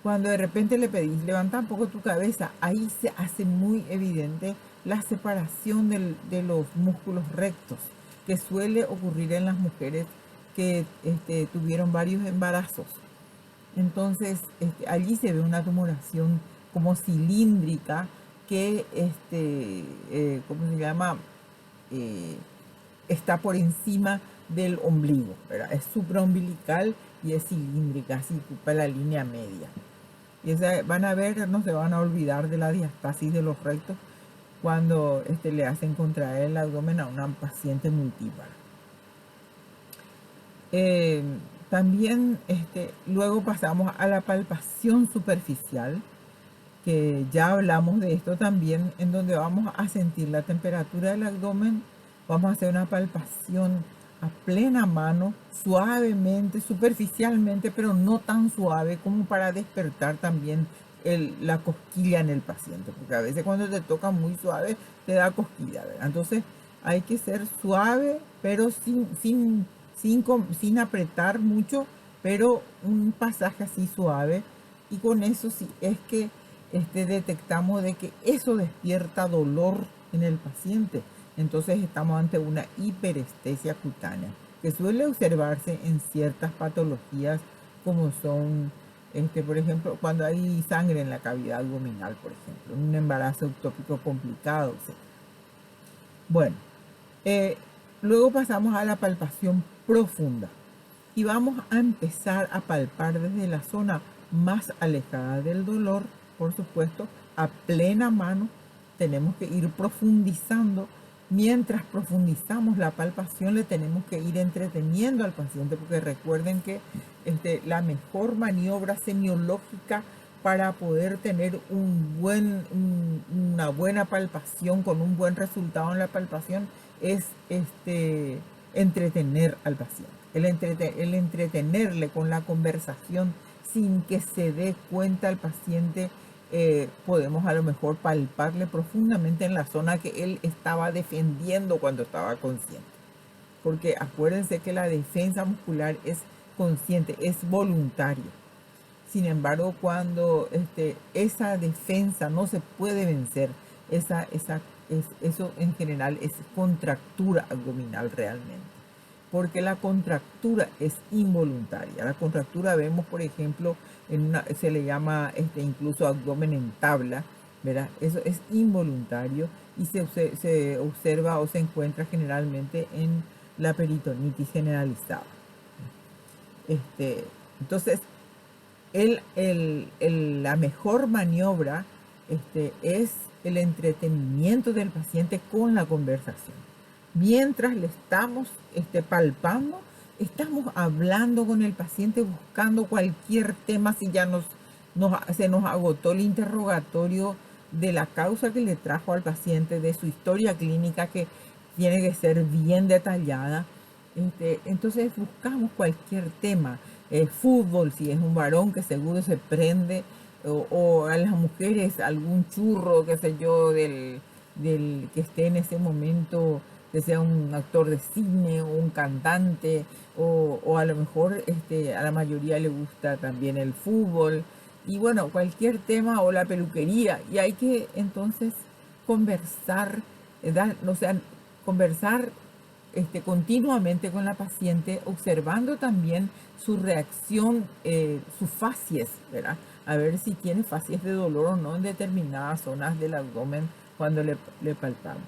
Cuando de repente le pedís, levanta un poco tu cabeza, ahí se hace muy evidente la separación de los músculos rectos, que suele ocurrir en las mujeres que tuvieron varios embarazos. Entonces, allí se ve una tumoración como cilíndrica que, ¿cómo se llama? Eh, Está por encima del ombligo, ¿verdad? Es supraumbilical y es cilíndrica, así ocupa la línea media. Y esa, van a ver, no se van a olvidar de la diastasis de los rectos cuando le hacen contraer el abdomen a una paciente multípara. Eh, También luego pasamos a la palpación superficial, que ya hablamos de esto también, en donde vamos a sentir la temperatura del abdomen, vamos a hacer una palpación a plena mano, suavemente, superficialmente, pero no tan suave como para despertar también la cosquilla en el paciente, porque a veces cuando te toca muy suave te da cosquilla, ¿verdad? Entonces hay que ser suave, pero sin apretar mucho, pero un pasaje así suave, y con eso sí es que detectamos de que eso despierta dolor en el paciente. Entonces estamos ante una hiperestesia cutánea que suele observarse en ciertas patologías como son, por ejemplo, cuando hay sangre en la cavidad abdominal, por ejemplo, un embarazo ectópico complicado, etc. Bueno, eh, luego pasamos a la palpación profunda y vamos a empezar a palpar desde la zona más alejada del dolor, por supuesto, a plena mano. Tenemos que ir profundizando. Mientras profundizamos la palpación, le tenemos que ir entreteniendo al paciente, porque recuerden que la mejor maniobra semiológica para poder tener una buena palpación con un buen resultado en la palpación es entretener al paciente. El entretenerle con la conversación sin que se dé cuenta el paciente, podemos a lo mejor palparle profundamente en la zona que él estaba defendiendo cuando estaba consciente. Porque acuérdense que la defensa muscular es consciente, es voluntaria. Sin embargo, cuando esa defensa no se puede vencer, eso en general es contractura abdominal realmente. Porque la contractura es involuntaria. La contractura vemos, por ejemplo, se le llama incluso abdomen en tabla, ¿verdad? Eso es involuntario y se observa o se encuentra generalmente en la peritonitis generalizada. Entonces, la mejor maniobra es el entretenimiento del paciente con la conversación. Mientras le estamos palpando, estamos hablando con el paciente, buscando cualquier tema. Si ya se nos agotó el interrogatorio de la causa que le trajo al paciente, de su historia clínica, que tiene que ser bien detallada. Entonces buscamos cualquier tema. Fútbol, si es un varón, que seguro se prende, o a las mujeres algún churro, qué sé yo, del que esté en ese momento, que sea un actor de cine o un cantante, o a lo mejor a la mayoría le gusta también el fútbol, y bueno, cualquier tema, o la peluquería, y hay que entonces conversar, o sea, conversar continuamente con la paciente, observando también su reacción, sus facies, ¿verdad? A ver si tiene facies de dolor o no en determinadas zonas del abdomen cuando le palpamos.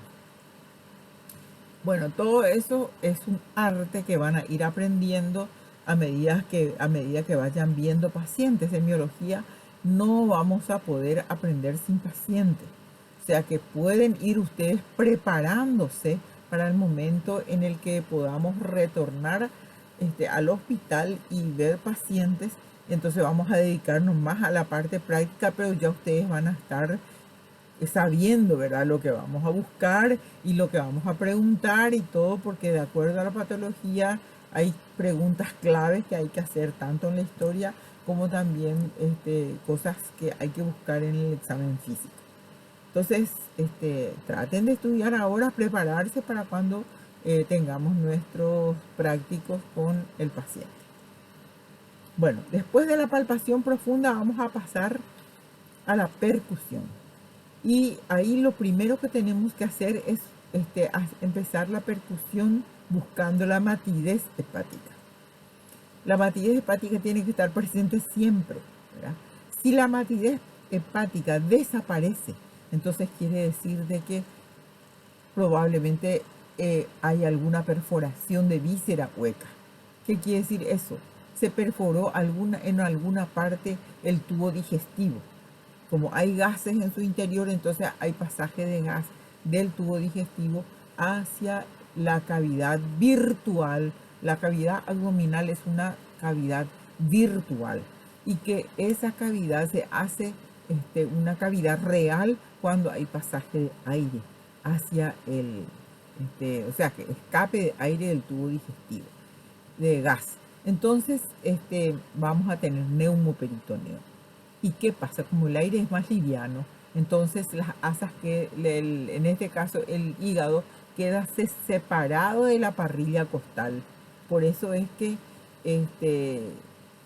Bueno, todo eso es un arte que van a ir aprendiendo a medida que vayan viendo pacientes. En biología no vamos a poder aprender sin pacientes. O sea que pueden ir ustedes preparándose para el momento en el que podamos retornar al hospital y ver pacientes. Entonces vamos a dedicarnos más a la parte práctica, pero ya ustedes van a estar sabiendo, ¿verdad?, lo que vamos a buscar y lo que vamos a preguntar y todo, porque de acuerdo a la patología hay preguntas claves que hay que hacer tanto en la historia como también cosas que hay que buscar en el examen físico. Entonces, traten de estudiar ahora, prepararse para cuando tengamos nuestros prácticos con el paciente. Bueno, después de la palpación profunda vamos a pasar a la percusión. Y ahí lo primero que tenemos que hacer es empezar la percusión buscando la matidez hepática. La matidez hepática tiene que estar presente siempre, ¿verdad? Si la matidez hepática desaparece. Entonces quiere decir de que probablemente hay alguna perforación de víscera hueca. ¿Qué quiere decir eso? Se perforó en alguna parte el tubo digestivo. Como hay gases en su interior, entonces hay pasaje de gas del tubo digestivo hacia la cavidad virtual. La cavidad abdominal es una cavidad virtual y que esa cavidad se hace una cavidad real cuando hay pasaje de aire hacia o sea, que escape de aire del tubo digestivo, de gas. Entonces, vamos a tener neumoperitoneo. ¿Y qué pasa? Como el aire es más liviano, entonces las asas en este caso el hígado, queda separado de la parrilla costal. Por eso es que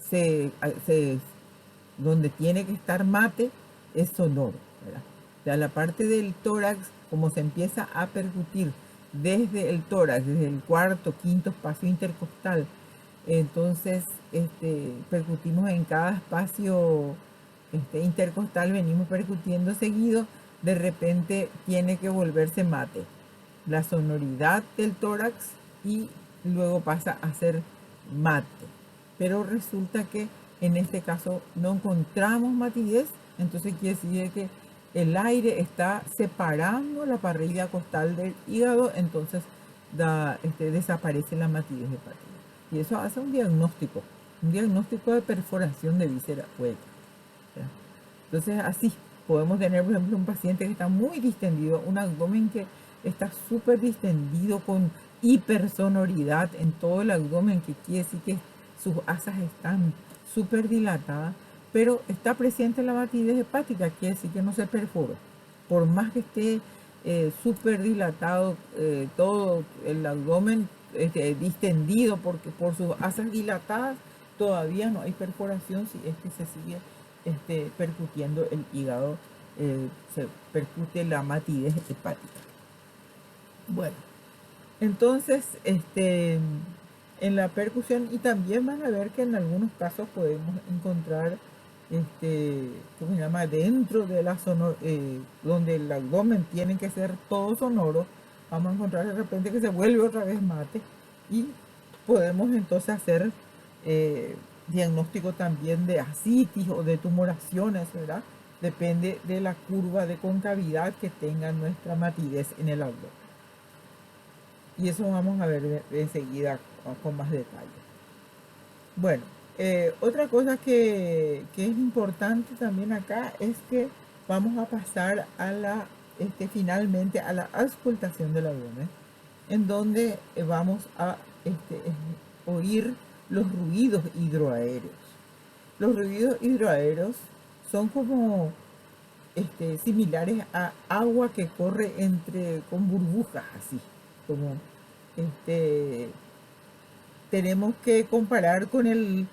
se, se- donde tiene que estar mate es sonoro, ¿verdad? O sea, la parte del tórax, como se empieza a percutir desde el tórax, desde el cuarto, quinto espacio intercostal, entonces percutimos en cada espacio intercostal, venimos percutiendo seguido, de repente tiene que volverse mate. La sonoridad del tórax y luego pasa a ser mate. Pero resulta que en este caso no encontramos matidez, entonces quiere decir que el aire está separando la parrilla costal del hígado, entonces desaparece la matidez hepática. Y eso hace un diagnóstico de perforación de víscera hueca. Entonces así podemos tener, por ejemplo, un paciente que está muy distendido, un abdomen que está súper distendido con hipersonoridad en todo el abdomen, que quiere decir que sus asas están súper dilatadas, pero está presente la matidez hepática, quiere decir que no se perforó. Por más que esté súper dilatado todo el abdomen distendido por sus asas dilatadas, todavía no hay perforación si es que se sigue percutiendo el hígado, se percute la matidez hepática. Bueno, entonces, en la percusión, y también van a ver que en algunos casos podemos encontrar, ¿cómo se llama? Dentro de la donde el abdomen tiene que ser todo sonoro, vamos a encontrar de repente que se vuelve otra vez mate y podemos entonces hacer diagnóstico también de ascitis o de tumoraciones, ¿verdad? Depende de la curva de concavidad que tenga nuestra matidez en el abdomen. Y eso vamos a ver enseguida con más detalle. Bueno, otra cosa que es importante también acá es que vamos a pasar a finalmente a la auscultación del abdomen, en donde vamos a oír los ruidos hidroaéreos. Los ruidos hidroaéreos son como similares a agua que corre con burbujas, así como tenemos que comparar con el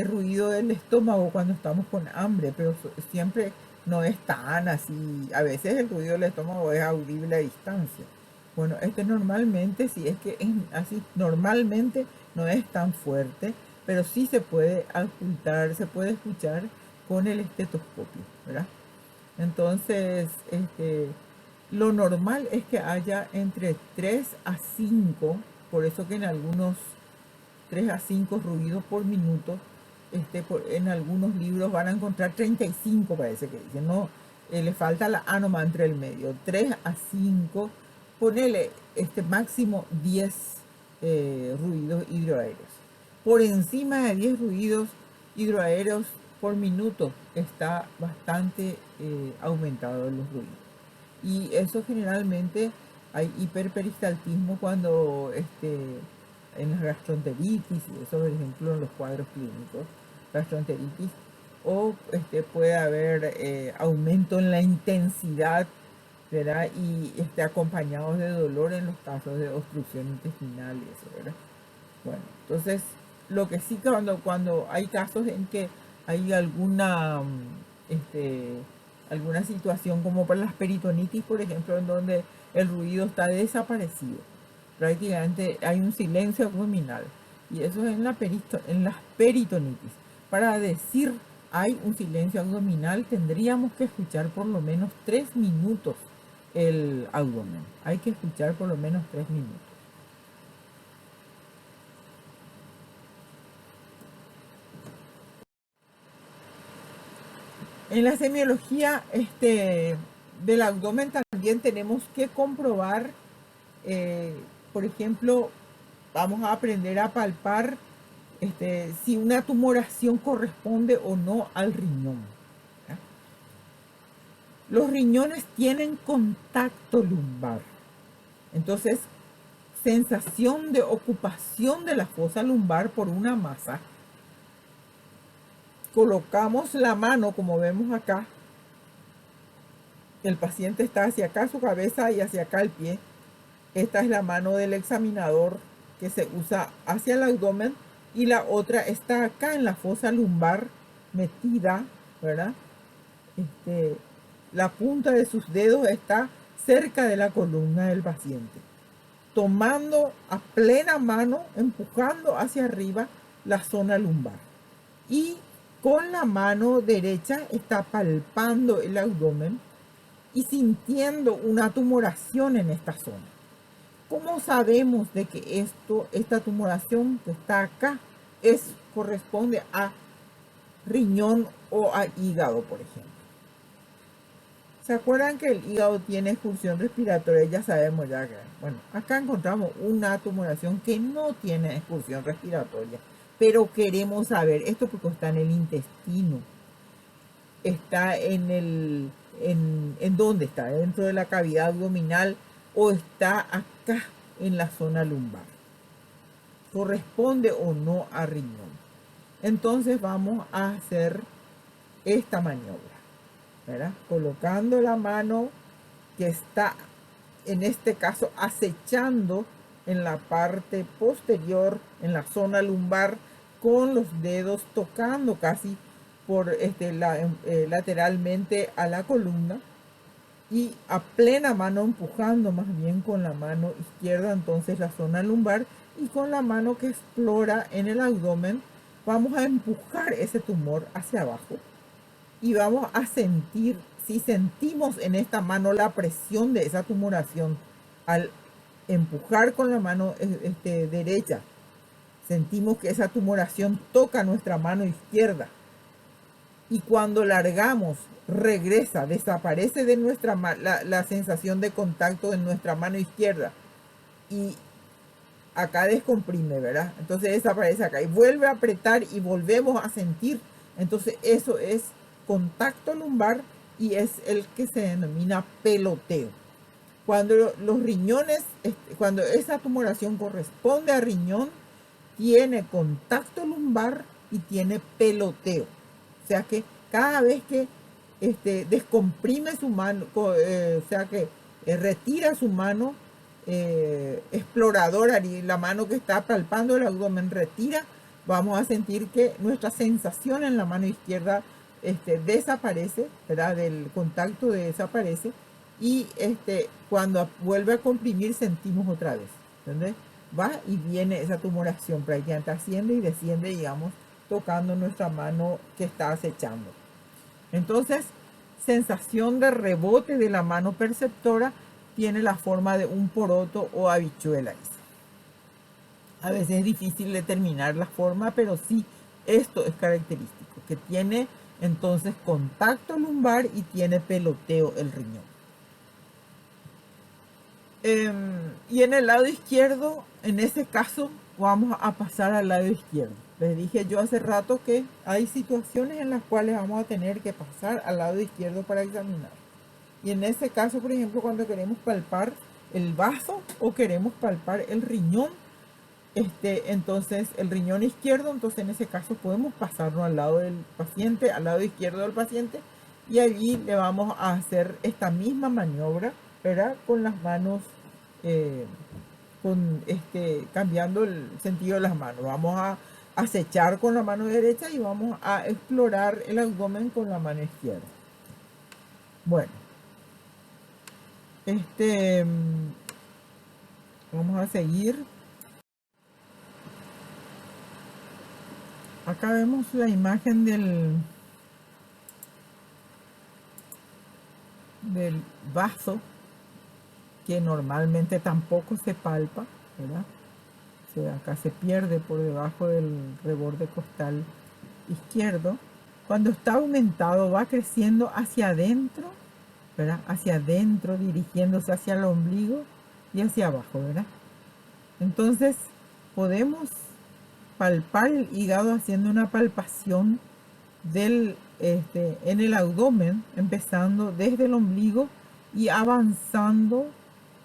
ruido del estómago cuando estamos con hambre, pero siempre no es tan así. A veces el ruido del estómago es audible a distancia. Bueno, normalmente, si es que es así, normalmente no es tan fuerte, pero sí se puede ocultar, se puede escuchar con el estetoscopio, ¿verdad? Entonces, lo normal es que haya entre 3 a 5, por eso que en algunos 3 a 5 ruidos por minuto, en algunos libros van a encontrar 35, parece que dicen, no, le falta la A nomás entre el medio, 3 a 5, ponele máximo 10 ruidos hidroaéreos. Por encima de 10 ruidos hidroaéreos por minuto está bastante aumentado los ruidos. Y eso generalmente hay hiperperistaltismo cuando en las gastroenteritis, y eso por ejemplo en los cuadros clínicos, gastroenteritis, o puede haber aumento en la intensidad, ¿verdad? Y acompañados de dolor en los casos de obstrucción intestinal y eso, ¿verdad? Bueno, entonces lo que sí, cuando hay casos en que hay alguna situación como para las peritonitis, por ejemplo, en donde el ruido está desaparecido, prácticamente hay un silencio abdominal, y eso es en las peritonitis, para decir hay un silencio abdominal, tendríamos que escuchar por lo menos 3 minutos el abdomen. Hay que escuchar por lo menos 3 minutos. En la semiología del abdomen también tenemos que comprobar, por ejemplo, vamos a aprender a palpar si una tumoración corresponde o no al riñón. ¿Ya? Los riñones tienen contacto lumbar. Entonces, sensación de ocupación de la fosa lumbar por una masa. Colocamos la mano, como vemos acá. El paciente está hacia acá su cabeza y hacia acá el pie. Esta es la mano del examinador que se usa hacia el abdomen y la otra está acá en la fosa lumbar metida, ¿verdad? La punta de sus dedos está cerca de la columna del paciente, tomando a plena mano, empujando hacia arriba la zona lumbar. Y con la mano derecha está palpando el abdomen y sintiendo una tumoración en esta zona. ¿Cómo sabemos de que esta tumoración que está acá corresponde a riñón o a hígado, por ejemplo? ¿Se acuerdan que el hígado tiene excursión respiratoria? Ya sabemos ya que, bueno, acá encontramos una tumoración que no tiene excursión respiratoria, pero queremos saber esto porque está en el intestino, está en dónde está, dentro de la cavidad abdominal o está acá en la zona lumbar. ¿Corresponde o no a riñón? Entonces vamos a hacer esta maniobra, ¿verdad? Colocando la mano que está, en este caso, acechando en la parte posterior, en la zona lumbar, con los dedos tocando casi por lateralmente a la columna y a plena mano empujando más bien con la mano izquierda entonces la zona lumbar y con la mano que explora en el abdomen vamos a empujar ese tumor hacia abajo y vamos a sentir, si sentimos en esta mano la presión de esa tumoración al empujar con la mano derecha, sentimos que esa tumoración toca nuestra mano izquierda y cuando largamos regresa, desaparece de nuestra mano la sensación de contacto en nuestra mano izquierda y acá descomprime, ¿verdad? Entonces desaparece acá y vuelve a apretar y volvemos a sentir. Entonces eso es contacto lumbar y es el que se denomina peloteo. Cuando los riñones, cuando esa tumoración corresponde a riñón, tiene contacto lumbar y tiene peloteo. O sea que cada vez que descomprime su mano, o sea que retira su mano exploradora y la mano que está palpando el abdomen retira, vamos a sentir que nuestra sensación en la mano izquierda desaparece, ¿verdad? Del contacto desaparece y cuando vuelve a comprimir sentimos otra vez, ¿entendés? Va y viene esa tumoración prácticamente asciende y desciende, digamos, tocando nuestra mano que está acechando. Entonces, sensación de rebote de la mano perceptora tiene la forma de un poroto o habichuela. A veces es difícil determinar la forma, pero sí, esto es característico, que tiene entonces contacto lumbar y tiene peloteo el riñón. Y en el lado izquierdo, en ese caso, vamos a pasar al lado izquierdo. Les dije yo hace rato que hay situaciones en las cuales vamos a tener que pasar al lado izquierdo para examinar. Y en ese caso, por ejemplo, cuando queremos palpar el vaso o queremos palpar el riñón, entonces el riñón izquierdo, entonces en ese caso podemos pasarlo al lado del paciente, al lado izquierdo del paciente, y allí le vamos a hacer esta misma maniobra, ¿verdad? Con las manos, cambiando el sentido de las manos. Vamos a acechar con la mano derecha y vamos a explorar el abdomen con la mano izquierda. Bueno, vamos a seguir. Acá vemos la imagen del vaso, que normalmente tampoco se palpa, ¿verdad? O sea, acá se pierde por debajo del reborde costal izquierdo. Cuando está aumentado va creciendo hacia adentro, ¿verdad? Hacia adentro, dirigiéndose hacia el ombligo y hacia abajo, ¿verdad? Entonces podemos palpar el hígado haciendo una palpación en el abdomen, empezando desde el ombligo y avanzando,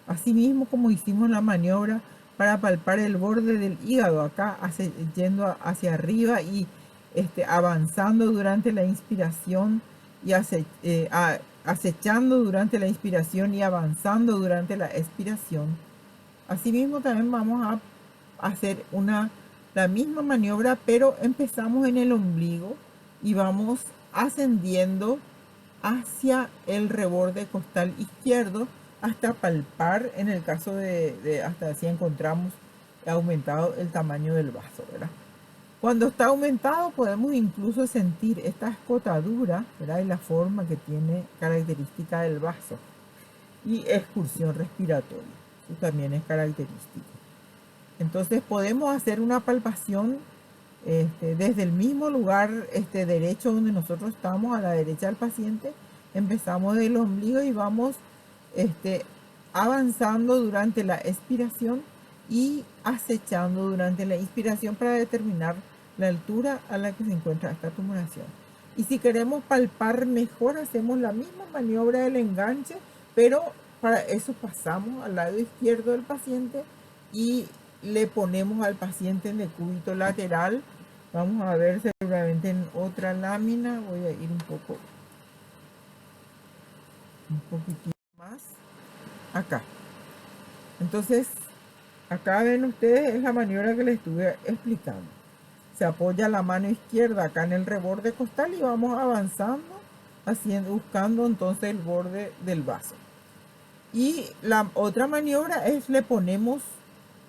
así mismo como hicimos la maniobra para palpar el borde del hígado, acá yendo hacia arriba y avanzando durante la inspiración y acechando durante la inspiración y avanzando durante la expiración. Asimismo también vamos a hacer la misma maniobra, pero empezamos en el ombligo y vamos ascendiendo hacia el reborde costal izquierdo hasta palpar, en el caso hasta si encontramos aumentado el tamaño del vaso, ¿verdad? Cuando está aumentado podemos incluso sentir esta escotadura, ¿verdad? Y la forma que tiene característica del vaso y excursión respiratoria, eso también es característico. Entonces podemos hacer una palpación desde el mismo lugar derecho donde nosotros estamos, a la derecha del paciente. Empezamos del ombligo y vamos avanzando durante la expiración y acechando durante la inspiración para determinar la altura a la que se encuentra esta tumoración. Y si queremos palpar mejor, hacemos la misma maniobra del enganche, pero para eso pasamos al lado izquierdo del paciente y le ponemos al paciente en decúbito lateral. Vamos a ver seguramente en otra lámina. Voy a ir un poquitito más acá. Entonces, acá ven ustedes, es la maniobra que les estuve explicando. Se apoya la mano izquierda acá en el reborde costal y vamos avanzando, buscando entonces el borde del vaso. Y la otra maniobra es, le ponemos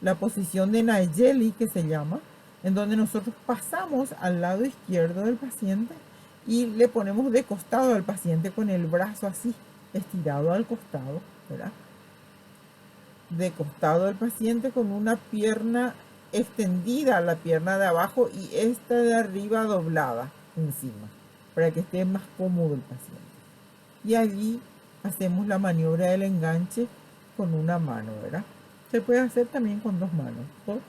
la posición de Nayeli, que se llama, en donde nosotros pasamos al lado izquierdo del paciente y le ponemos de costado al paciente con el brazo así, estirado al costado, ¿verdad? De costado al paciente con una pierna extendida, la pierna de abajo, y esta de arriba doblada encima, para que esté más cómodo el paciente. Y allí hacemos la maniobra del enganche con una mano, ¿verdad? Se puede hacer también con dos manos, ¿no?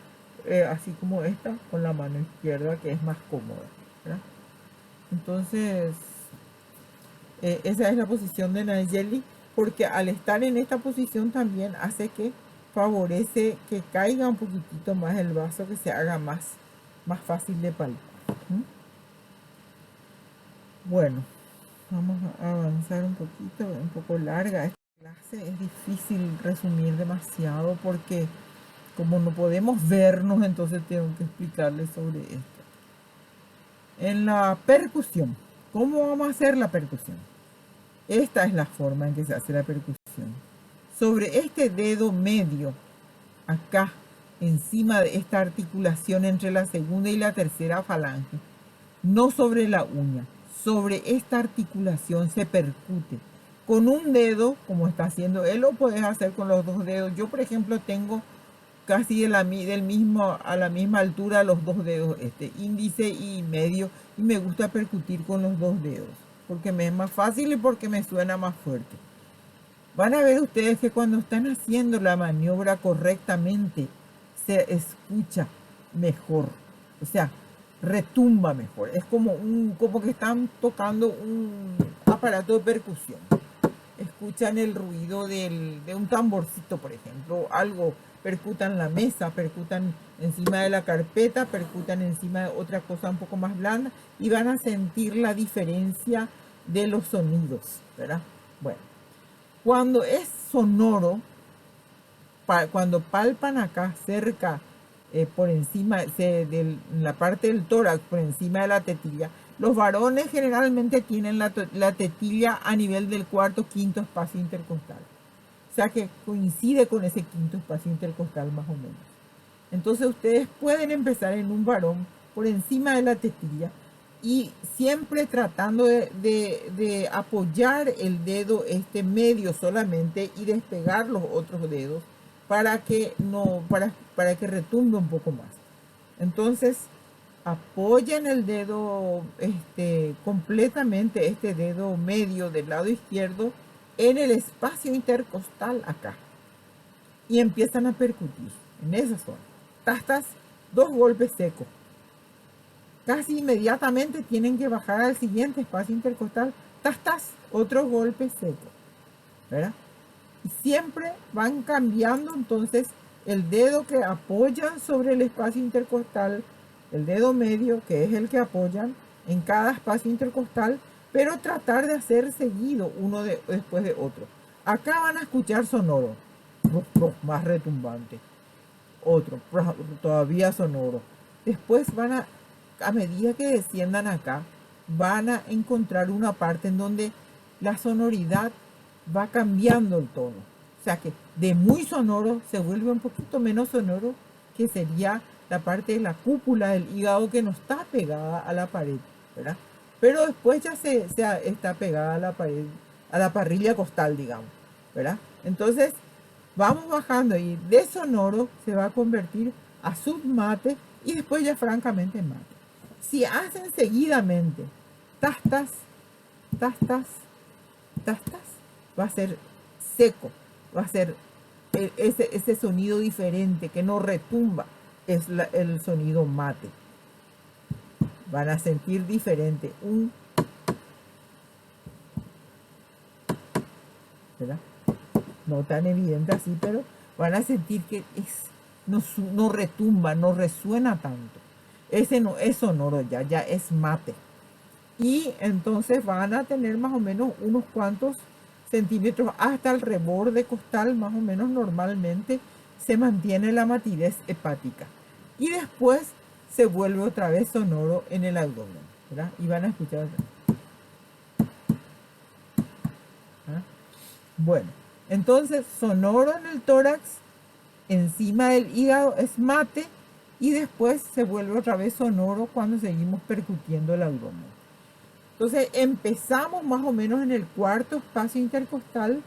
Así como esta, con la mano izquierda, que es más cómoda, ¿verdad? Entonces, esa es la posición de Nayeli, porque al estar en esta posición también hace que favorece que caiga un poquitito más el vaso, que se haga más fácil de palpar. Bueno, vamos a avanzar un poquito, un poco larga esta clase. Es difícil resumir demasiado porque como no podemos vernos, entonces tengo que explicarles sobre esto. En la percusión, ¿cómo vamos a hacer la percusión? Esta es la forma en que se hace la percusión. Sobre este dedo medio, acá, encima de esta articulación entre la segunda y la tercera falange, no sobre la uña, sobre esta articulación se percute. Con un dedo, como está haciendo él, lo puedes hacer con los dos dedos. Yo, por ejemplo, tengo casi a la misma altura los dos dedos, índice y medio, y me gusta percutir con los dos dedos, porque me es más fácil y porque me suena más fuerte. Van a ver ustedes que cuando están haciendo la maniobra correctamente, se escucha mejor, o sea, retumba mejor. Es como que están tocando un aparato de percusión. Escuchan el ruido de un tamborcito, por ejemplo, algo, percutan la mesa, percutan encima de la carpeta, percutan encima de otra cosa un poco más blanda y van a sentir la diferencia de los sonidos, ¿verdad? Bueno, cuando es sonoro, cuando palpan acá cerca, por encima de la parte del tórax, por encima de la tetilla, los varones generalmente tienen la tetilla a nivel del cuarto, quinto espacio intercostal. O sea que coincide con ese quinto espacio intercostal más o menos. Entonces ustedes pueden empezar en un varón por encima de la tetilla y siempre tratando de apoyar el dedo medio solamente y despegar los otros dedos para que no, para que retumbe un poco más. Entonces, apoyan el dedo completamente, este dedo medio del lado izquierdo en el espacio intercostal acá y empiezan a percutir en esa zona. Tastas, 2 golpes secos. Casi inmediatamente tienen que bajar al siguiente espacio intercostal. Tastas, otros golpes secos, ¿verdad? Y siempre van cambiando entonces el dedo que apoyan sobre el espacio intercostal, el dedo medio, que es el que apoyan en cada espacio intercostal, pero tratar de hacer seguido uno después de otro. Acá van a escuchar sonoro, más retumbante. Otro, todavía sonoro. Después a medida que desciendan acá, van a encontrar una parte en donde la sonoridad va cambiando el tono. O sea que de muy sonoro se vuelve un poquito menos sonoro, que sería la parte de la cúpula del hígado que no está pegada a la pared, ¿verdad? Pero después ya está pegada a la pared, a la parrilla costal, digamos, ¿verdad? Entonces vamos bajando y de sonoro se va a convertir a submate y después ya francamente en mate. Si hacen seguidamente tastas, tastas, tastas, va a ser seco, va a ser ese sonido diferente que no retumba, es el sonido mate. Van a sentir diferente, ¿verdad? No tan evidente así, pero van a sentir que no retumba, no resuena tanto. Ese no es sonoro ya es mate. Y entonces van a tener más o menos unos cuantos centímetros hasta el reborde costal, más o menos normalmente se mantiene la matidez hepática. Y después se vuelve otra vez sonoro en el abdomen, ¿verdad? Y van a escuchar. ¿Ah? Bueno, entonces sonoro en el tórax, encima del hígado es mate y después se vuelve otra vez sonoro cuando seguimos percutiendo el abdomen. Entonces empezamos más o menos en el cuarto espacio intercostal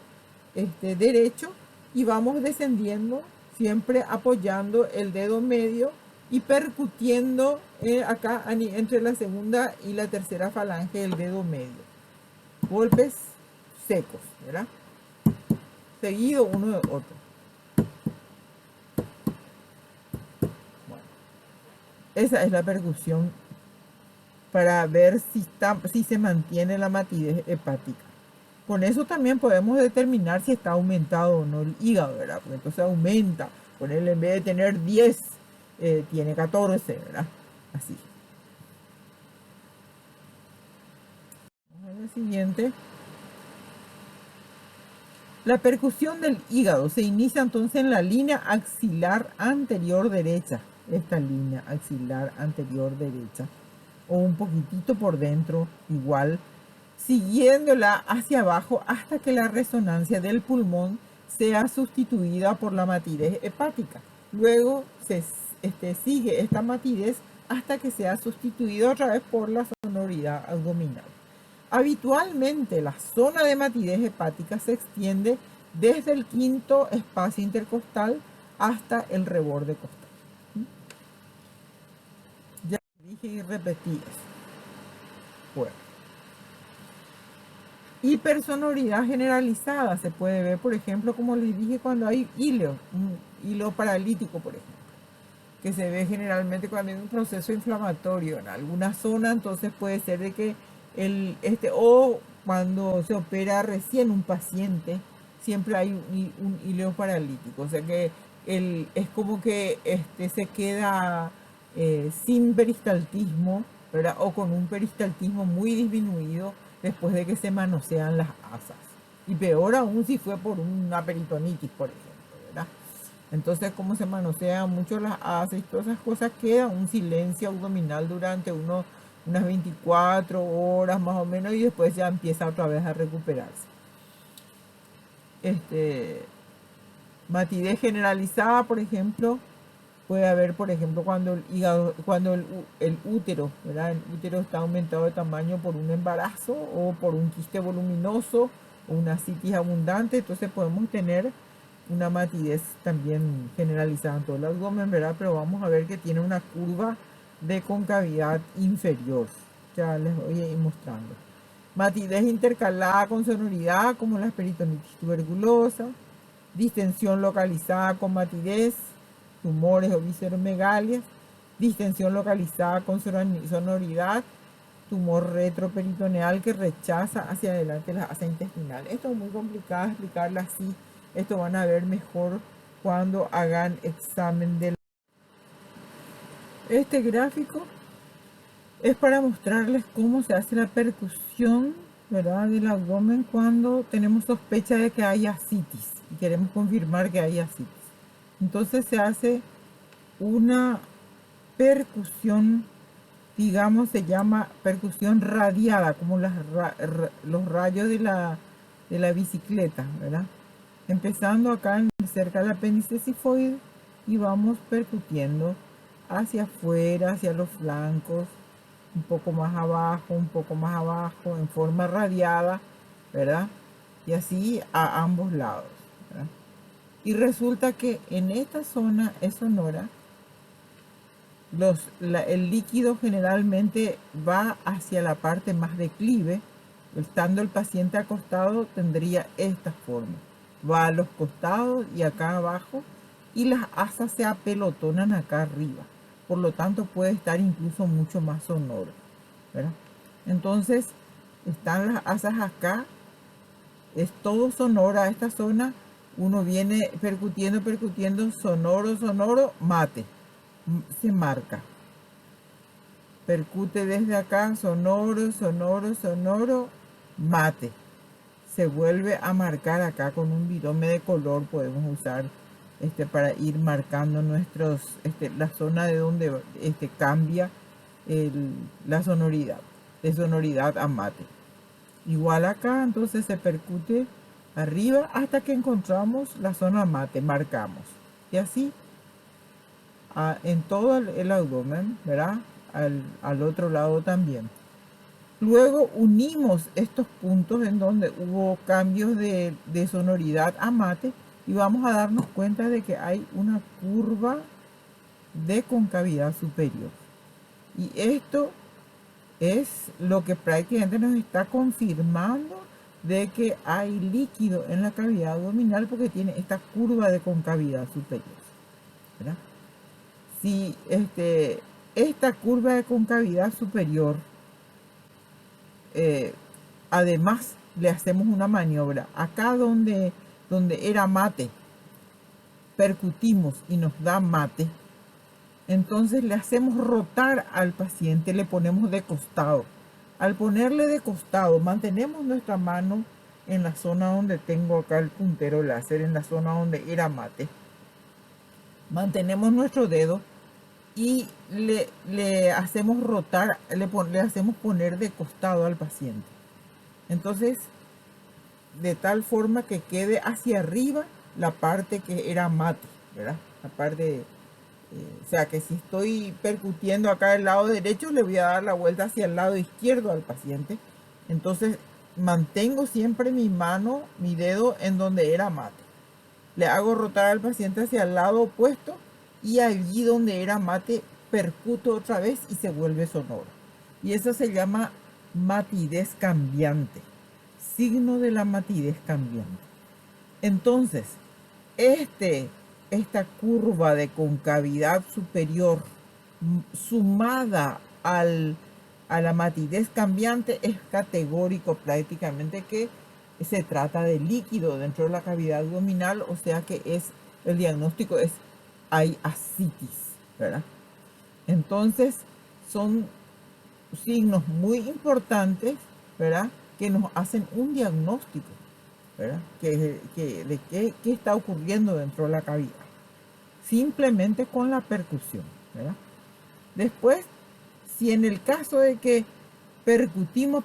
derecho y vamos descendiendo siempre apoyando el dedo medio y percutiendo acá entre la segunda y la tercera falange del dedo medio. Golpes secos, ¿verdad? Seguido uno de otro. Bueno, esa es la percusión para ver si se mantiene la matidez hepática. Con eso también podemos determinar si está aumentado o no el hígado, ¿verdad? Porque entonces aumenta. Ponerle, en vez de tener 10, tiene 14, ¿verdad? Así. Vamos a ver el siguiente. La percusión del hígado se inicia entonces en la línea axilar anterior derecha. Esta línea axilar anterior derecha. O un poquitito por dentro, igual, siguiéndola hacia abajo hasta que la resonancia del pulmón sea sustituida por la matidez hepática. Luego sigue esta matidez hasta que sea sustituida otra vez por la sonoridad abdominal. Habitualmente la zona de matidez hepática se extiende desde el quinto espacio intercostal hasta el reborde costal. Ya dije y repetí eso. Bueno. Hipersonoridad generalizada se puede ver, por ejemplo, como les dije, cuando hay un hilo paralítico, por ejemplo, que se ve generalmente cuando hay un proceso inflamatorio en alguna zona. Entonces puede ser de que o cuando se opera recién un paciente, siempre hay un hilo paralítico, o sea que es como que se queda sin peristaltismo, ¿verdad? O con un peristaltismo muy disminuido después de que se manosean las asas. Y peor aún si fue por una peritonitis, por ejemplo, ¿verdad? Entonces, como se manosean mucho las asas y todas esas cosas, queda un silencio abdominal durante unas 24 horas más o menos y después ya empieza otra vez a recuperarse. Matidez generalizada, por ejemplo, Puede haber, por ejemplo, cuando el hígado, cuando el útero, ¿verdad? El útero está aumentado de tamaño por un embarazo o por un quiste voluminoso o una citis abundante, entonces podemos tener una matidez también generalizada en todo el abdomen, ¿verdad? Pero vamos a ver que tiene una curva de concavidad inferior. Ya les voy a ir mostrando. Matidez intercalada con sonoridad, como la peritonitis tuberculosa, distensión localizada con matidez, tumores o visceromegalias, distensión localizada con sonoridad, tumor retroperitoneal que rechaza hacia adelante las asas intestinales. Esto es muy complicado explicarlo así. Esto van a ver mejor cuando hagan examen de... Este gráfico es para mostrarles cómo se hace la percusión, ¿verdad?, del abdomen cuando tenemos sospecha de que haya ascitis y queremos confirmar que hay ascitis. Entonces se hace una percusión, digamos, se llama percusión radiada, como los rayos de la bicicleta, ¿verdad? Empezando acá cerca del apéndice cifoide y vamos percutiendo hacia afuera, hacia los flancos, un poco más abajo, en forma radiada, ¿verdad? Y así a ambos lados, ¿verdad? Y resulta que en esta zona es sonora, el líquido generalmente va hacia la parte más declive. Estando el paciente acostado tendría esta forma. Va a los costados y acá abajo, y las asas se apelotonan acá arriba. Por lo tanto puede estar incluso mucho más sonoro, ¿verdad? Entonces están las asas acá, es todo sonora esta zona. Uno viene percutiendo, sonoro, mate. Se marca. Percute desde acá, sonoro, mate. Se vuelve a marcar acá con un virome de color, podemos usar para ir marcando la zona de donde cambia la sonoridad, de sonoridad a mate. Igual acá, entonces se percute arriba hasta que encontramos la zona mate, marcamos. Y así en todo el abdomen, ¿verdad? Al otro lado también. Luego unimos estos puntos en donde hubo cambios de sonoridad a mate y vamos a darnos cuenta de que hay una curva de concavidad superior. Y esto es lo que prácticamente nos está confirmando de que hay líquido en la cavidad abdominal porque tiene esta curva de concavidad superior, ¿verdad? Si esta curva de concavidad superior, además le hacemos una maniobra, acá donde era mate, percutimos y nos da mate, entonces le hacemos rotar al paciente, le ponemos de costado. Al ponerle de costado, mantenemos nuestra mano en la zona donde tengo acá el puntero láser, en la zona donde era mate. Mantenemos nuestro dedo y le hacemos rotar, le hacemos poner de costado al paciente. Entonces, de tal forma que quede hacia arriba la parte que era mate, ¿verdad? La parte, o sea que si estoy percutiendo acá del lado derecho, le voy a dar la vuelta hacia el lado izquierdo al paciente. Entonces, mantengo siempre mi mano, mi dedo en donde era mate. Le hago rotar al paciente hacia el lado opuesto y allí donde era mate percuto otra vez y se vuelve sonoro. Y eso se llama matidez cambiante, signo de la matidez cambiante. Entonces, esta curva de concavidad superior sumada a la matidez cambiante es categórico prácticamente que se trata de líquido dentro de la cavidad abdominal, o sea que el diagnóstico es hay ascitis, ¿verdad? Entonces son signos muy importantes, ¿verdad?, que nos hacen un diagnóstico, ¿verdad?, de qué está ocurriendo dentro de la cavidad, simplemente con la percusión, ¿verdad? Después, si en el caso de que percutimos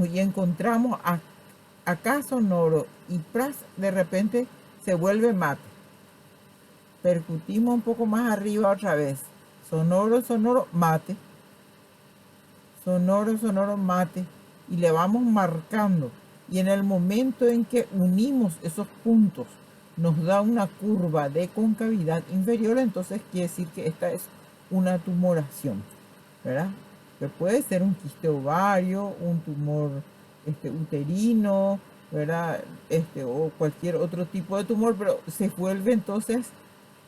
y encontramos acá sonoro y de repente se vuelve mate, percutimos un poco más arriba otra vez. Sonoro, sonoro, mate. Sonoro, sonoro, mate. Y le vamos marcando. Y en el momento en que unimos esos puntos, nos da una curva de concavidad inferior, entonces quiere decir que esta es una tumoración, ¿verdad? Que puede ser un quiste ovario, un tumor uterino, ¿verdad? O cualquier otro tipo de tumor, pero se vuelve entonces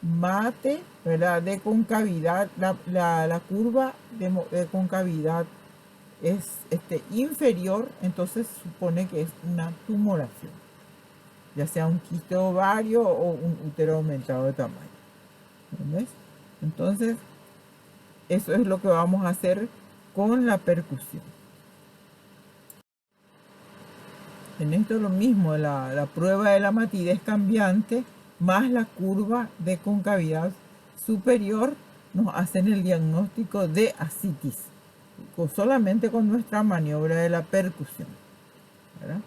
mate, ¿verdad? De concavidad, la curva de concavidad es inferior, entonces se supone que es una tumoración, ya sea un quiste ovario o un útero aumentado de tamaño. ¿Ves? Entonces, eso es lo que vamos a hacer con la percusión. En esto es lo mismo, la prueba de la matidez cambiante más la curva de concavidad superior nos hacen el diagnóstico de ascitis, solamente con nuestra maniobra de la percusión, ¿verdad?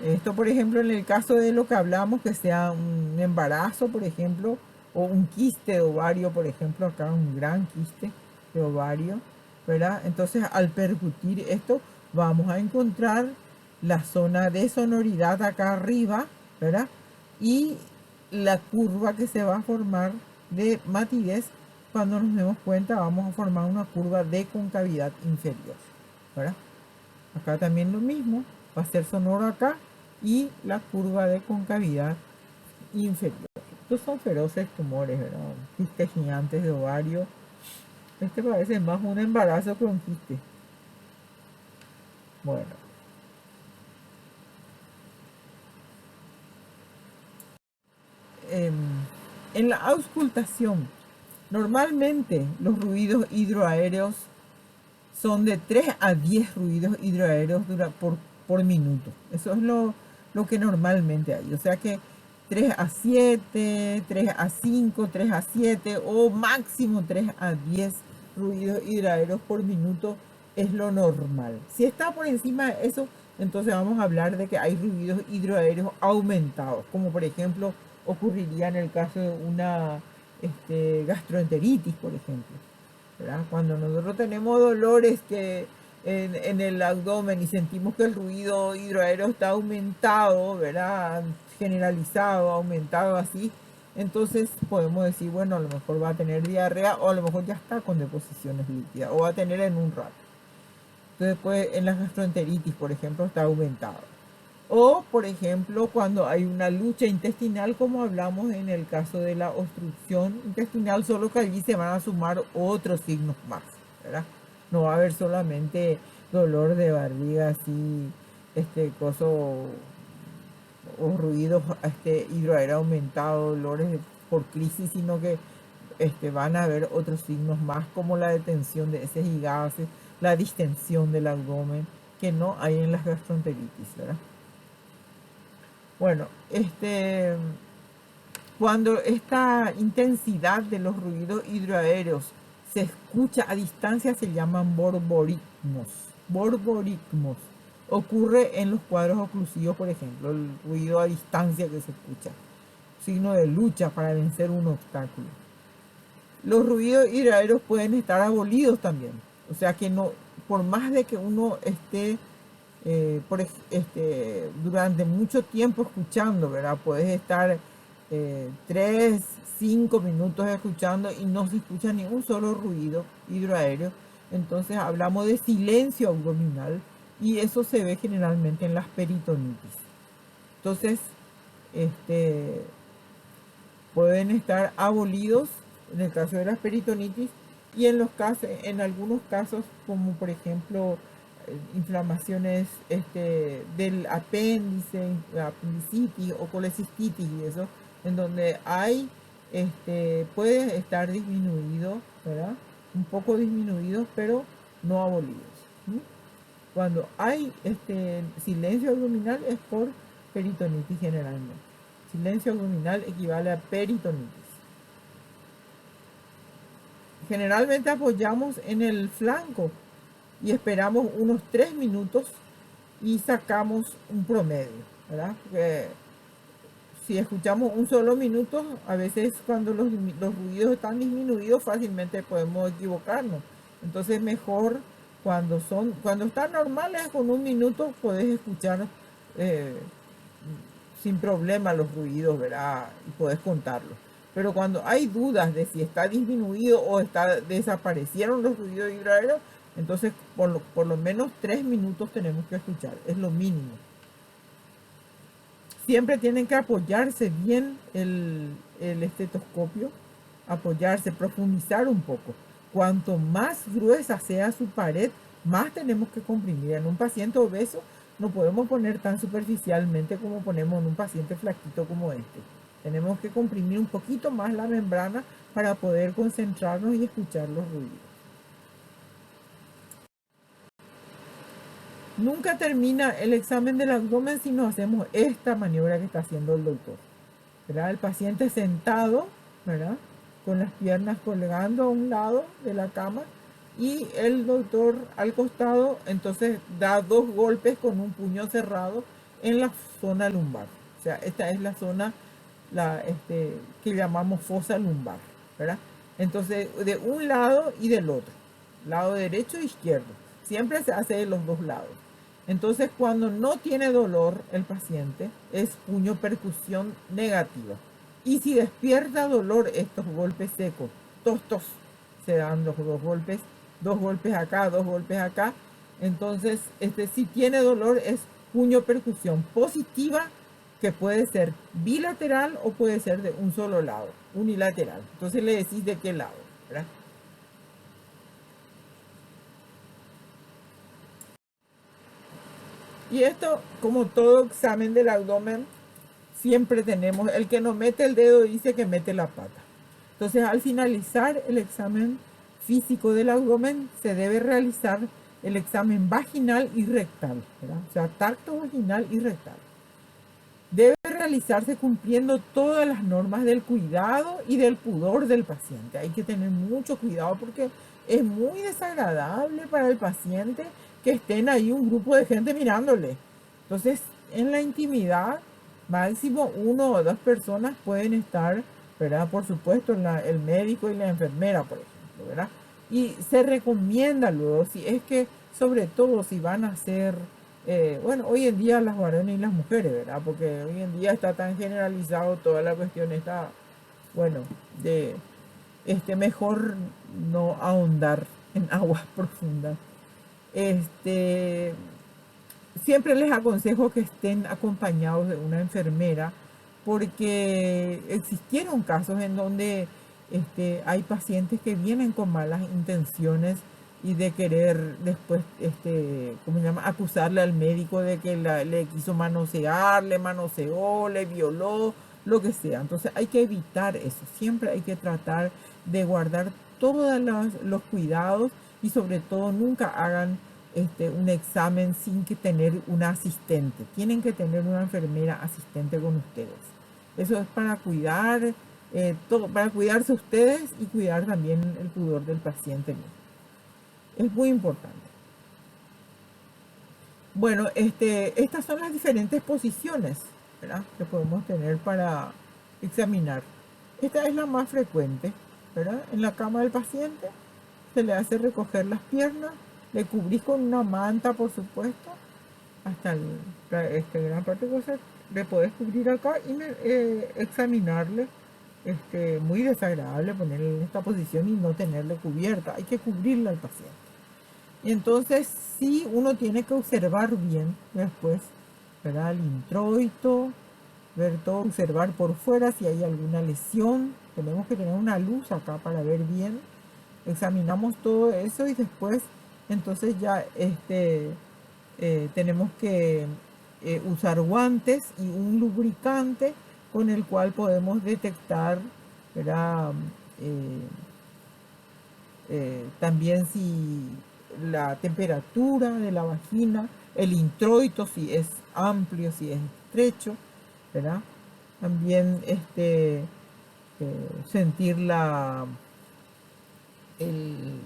Esto, por ejemplo, en el caso de lo que hablamos, que sea un embarazo, por ejemplo, o un quiste de ovario, por ejemplo, acá un gran quiste de ovario, ¿verdad? Entonces, al percutir esto, vamos a encontrar la zona de sonoridad acá arriba, ¿verdad? Y la curva que se va a formar de matidez, cuando nos demos cuenta, vamos a formar una curva de concavidad inferior, ¿verdad? Acá también lo mismo, va a ser sonoro acá y la curva de concavidad inferior. Estos son feroces tumores, ¿verdad? Quistes gigantes de ovario. Este parece más un embarazo que un quiste. Bueno, en la auscultación, normalmente los ruidos hidroaéreos son de 3 a 10 ruidos hidroaéreos por minuto. Eso es lo que normalmente hay. O sea que 3 a 7, 3 a 5, 3 a 7 o máximo 3 a 10 ruidos hidroaéreos por minuto es lo normal. Si está por encima de eso, entonces vamos a hablar de que hay ruidos hidroaéreos aumentados, como por ejemplo ocurriría en el caso de una gastroenteritis, por ejemplo, ¿verdad? Cuando nosotros tenemos dolores en el abdomen y sentimos que el ruido hidroaéreo está aumentado, ¿verdad? Generalizado, aumentado así, entonces podemos decir, bueno, a lo mejor va a tener diarrea o a lo mejor ya está con deposiciones líquidas o va a tener en un rato. Entonces, pues, en la gastroenteritis, por ejemplo, está aumentado. O, por ejemplo, cuando hay una lucha intestinal, como hablamos en el caso de la obstrucción intestinal, solo que allí se van a sumar otros signos más, ¿verdad? No va a haber solamente dolor de barriga, así, coso, o ruidos hidroaéreo aumentado, dolores por crisis, sino que van a haber otros signos más, como la detención de heces y gases, la distensión del abdomen, que no hay en las gastroenteritis, ¿verdad? Bueno, cuando esta intensidad de los ruidos hidroaéreos se escucha a distancia se llaman borborismos. Borborismos. Ocurre en los cuadros oclusivos, por ejemplo, el ruido a distancia que se escucha. Signo de lucha para vencer un obstáculo. Los ruidos hidroaéreos pueden estar abolidos también. O sea que no, por más de que uno esté durante mucho tiempo escuchando, ¿verdad? Puedes estar 3, 5 minutos escuchando y no se escucha ni un solo ruido hidroaéreo. Entonces hablamos de silencio abdominal y eso se ve generalmente en las peritonitis. Entonces, pueden estar abolidos en el caso de las peritonitis y en algunos casos, como por ejemplo inflamaciones del apéndice, apendicitis o colecistitis y eso, en donde hay, puede estar disminuido, ¿verdad? Un poco disminuidos, pero no abolidos. ¿Sí? Cuando hay silencio abdominal es por peritonitis generalmente. Silencio abdominal equivale a peritonitis. generalmente apoyamos en el flanco y esperamos unos 3 minutos y sacamos un promedio, ¿verdad? Porque si escuchamos un solo minuto, a veces cuando los ruidos están disminuidos fácilmente podemos equivocarnos. Entonces mejor cuando están normales con un minuto puedes escuchar eh, sin problema los ruidos, ¿verdad? Y puedes contarlos. Pero cuando hay dudas de si está disminuido o desaparecieron los ruidos verdaderos, entonces por lo menos 3 minutos tenemos que escuchar, es lo mínimo. Siempre tienen que apoyarse bien el estetoscopio, apoyarse, profundizar un poco. Cuanto más gruesa sea su pared, más tenemos que comprimir. En un paciente obeso no podemos poner tan superficialmente como ponemos en un paciente flaquito como este. Tenemos que comprimir un poquito más la membrana para poder concentrarnos y escuchar los ruidos. Nunca termina el examen del abdomen si no hacemos esta maniobra que está haciendo el doctor, ¿verdad? El paciente sentado, ¿verdad? Con las piernas colgando a un lado de la cama y el doctor al costado, entonces da 2 golpes con un puño cerrado en la zona lumbar. O sea, esta es la zona que llamamos fosa lumbar, ¿verdad? Entonces, de un lado y del otro, lado derecho e izquierdo. Siempre se hace de los dos lados. Entonces, cuando no tiene dolor el paciente, es puño percusión negativa. Y si despierta dolor, estos golpes secos, tostos, se dan los dos golpes acá, 2 golpes acá. Entonces, si tiene dolor, es puño percusión positiva, que puede ser bilateral o puede ser de un solo lado, unilateral. Entonces le decís de qué lado, ¿verdad? Y esto, como todo examen del abdomen, siempre tenemos, el que no mete el dedo dice que mete la pata. Entonces, al finalizar el examen físico del abdomen, se debe realizar el examen vaginal y rectal, ¿verdad? O sea, tacto vaginal y rectal. Debe realizarse cumpliendo todas las normas del cuidado y del pudor del paciente. Hay que tener mucho cuidado porque es muy desagradable para el paciente que estén ahí un grupo de gente mirándole. Entonces, en la intimidad, máximo 1 o 2 personas pueden estar, ¿verdad? Por supuesto, el médico y la enfermera, por ejemplo, ¿verdad? Y se recomienda luego, si es que, sobre todo si van a hacer bueno, hoy en día las varones y las mujeres, ¿verdad? Porque hoy en día está tan generalizado toda la cuestión, está, bueno, de mejor no ahondar en aguas profundas. Este, Siempre les aconsejo que estén acompañados de una enfermera, porque existieron casos en donde hay pacientes que vienen con malas intenciones y de querer después, ¿cómo se llama?, acusarle al médico de que le quiso manosear, le manoseó, le violó, lo que sea. Entonces hay que evitar eso. Siempre hay que tratar de guardar todos los cuidados y sobre todo nunca hagan un examen sin que tener una asistente. Tienen que tener una enfermera asistente con ustedes. Eso es para cuidar, para cuidarse ustedes y cuidar también el pudor del paciente mismo. Es muy importante. Bueno, estas son las diferentes posiciones, ¿verdad?, que podemos tener para examinar. Esta es la más frecuente, ¿verdad? En la cama del paciente se le hace recoger las piernas, le cubrís con una manta, por supuesto, hasta gran parte de cosas, le podés cubrir acá y examinarle. Muy desagradable ponerle en esta posición y no tenerle cubierta. Hay que cubrirle al paciente. Y entonces sí, uno tiene que observar bien después, ¿verdad? El introito, ver todo, observar por fuera si hay alguna lesión. Tenemos que tener una luz acá para ver bien. Examinamos todo eso y después entonces ya tenemos que usar guantes y un lubricante con el cual podemos detectar, ¿verdad? Eh, También si la temperatura de la vagina, el introito, si es amplio, si es estrecho, ¿verdad? También sentir el-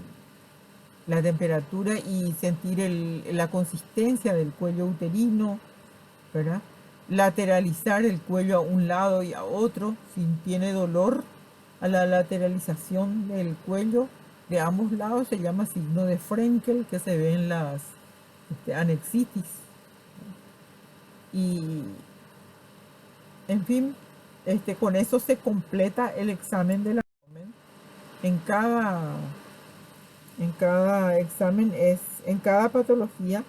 la temperatura y sentir la consistencia del cuello uterino, ¿verdad? Lateralizar el cuello a un lado y a otro, si tiene dolor a la lateralización del cuello de ambos lados, se llama signo de Frenkel, que se ve en las anexitis. Y, en fin, con eso se completa el examen del abdomen. En cada, en cada examen en cada patología,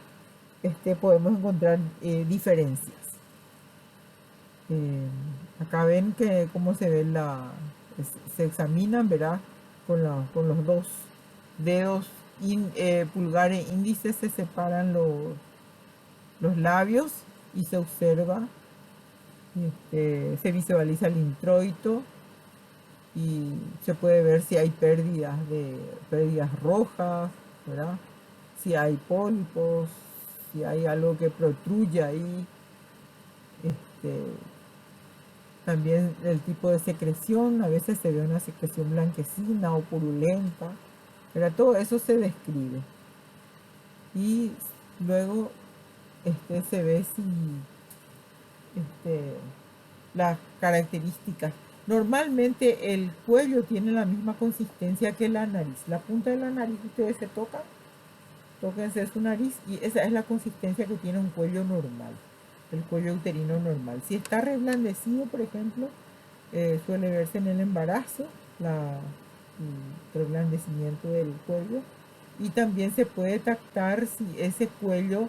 podemos encontrar diferencias. Acá ven que cómo se ve se examinan, ¿verdad? Con los dos dedos pulgar e índice se separan los labios y se observa, se visualiza el introito y se puede ver si hay pérdidas rojas, ¿verdad? Si hay pólipos, si hay algo que protruye ahí, este, también el tipo de secreción, a veces se ve una secreción blanquecina o purulenta, pero todo eso se describe. Y luego se ve si este, las características. Normalmente el cuello tiene la misma consistencia que la nariz. La punta de la nariz ustedes se tocan, tóquense su nariz y esa es la consistencia que tiene un cuello normal, el cuello uterino normal. Si está reblandecido, por ejemplo, suele verse en el embarazo, el reblandecimiento del cuello. Y también se puede detectar si ese cuello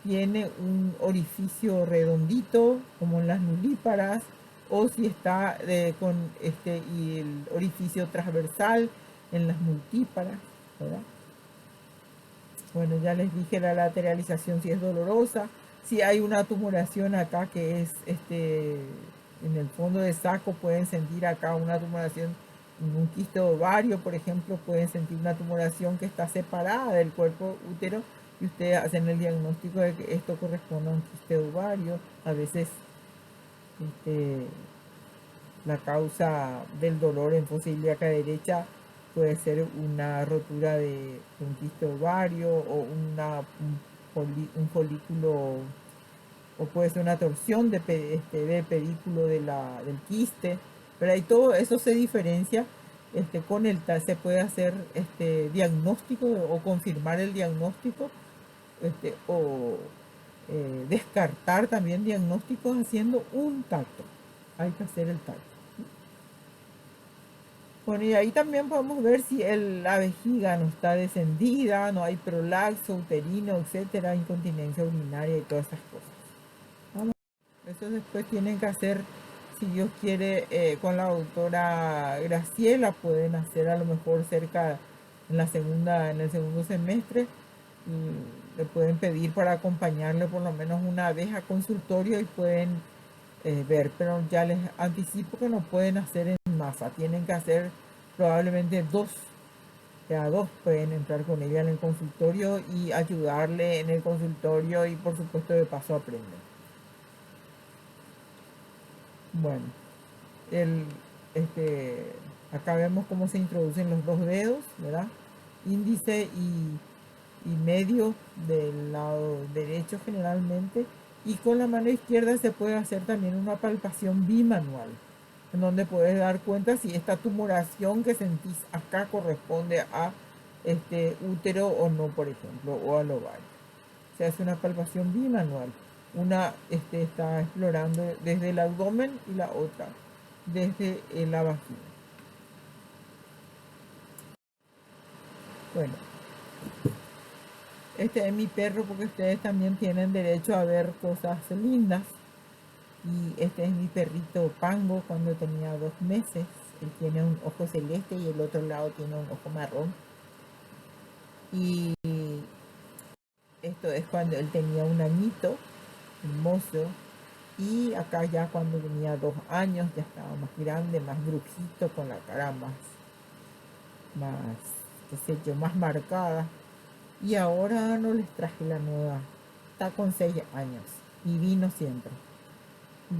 tiene un orificio redondito, como en las nulíparas, o si está con y el orificio transversal en las multíparas, ¿verdad? Bueno, ya les dije la lateralización si es dolorosa, si hay una tumoración acá que es en el fondo de saco, pueden sentir acá una tumoración en un quiste ovario, por ejemplo, pueden sentir una tumoración que está separada del cuerpo útero y ustedes hacen el diagnóstico de que esto corresponde a un quiste ovario. A veces la causa del dolor en fosa ilíaca derecha puede ser una rotura de un quiste ovario o un folículo, o puede ser una torsión del pedículo del quiste, pero ahí todo eso se diferencia. Con el TAC se puede hacer diagnóstico o confirmar el diagnóstico, o descartar también diagnósticos haciendo un tacto. Hay que hacer el tacto. Bueno, y ahí también podemos ver si la vejiga no está descendida, no hay prolapso uterino, etcétera, incontinencia urinaria y todas esas cosas. Vamos. Eso después tienen que hacer, si Dios quiere, con la doctora Graciela, pueden hacer a lo mejor cerca en el segundo semestre, y le pueden pedir para acompañarle por lo menos una vez a consultorio y pueden ver, pero ya les anticipo que no pueden hacer en masa, tienen que hacer probablemente dos, ya dos pueden entrar con ella en el consultorio y ayudarle en el consultorio y por supuesto de paso aprender. Bueno, el, acá vemos cómo se introducen los dos dedos, ¿verdad? Índice y medio del lado derecho generalmente, y con la mano izquierda se puede hacer también una palpación bimanual, en donde puedes dar cuenta si esta tumoración que sentís acá corresponde a útero o no, por ejemplo, o al ovario. Se hace una palpación bimanual. Una está explorando desde el abdomen y la otra desde la vagina. Bueno, este es mi perro porque ustedes también tienen derecho a ver cosas lindas. Y este es mi perrito Pango cuando tenía 2 meses. Él tiene un ojo celeste y el otro lado tiene un ojo marrón. Y esto es cuando él tenía un añito, hermoso. Y acá ya cuando tenía 2 años ya estaba más grande, más brujito, con la cara más, qué sé yo, más marcada. Y ahora no les traje la nueva. Está con 6 años y vino siempre.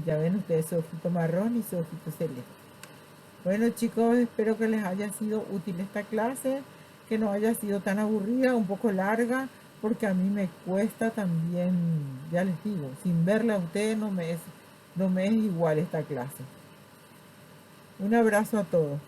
Ya ven ustedes su ojito marrón y su ojito celeste. Bueno chicos, espero que les haya sido útil esta clase. que no haya sido tan aburrida, un poco larga, porque a mí me cuesta también, ya les digo, sin verla a ustedes no me es igual esta clase. Un abrazo a todos.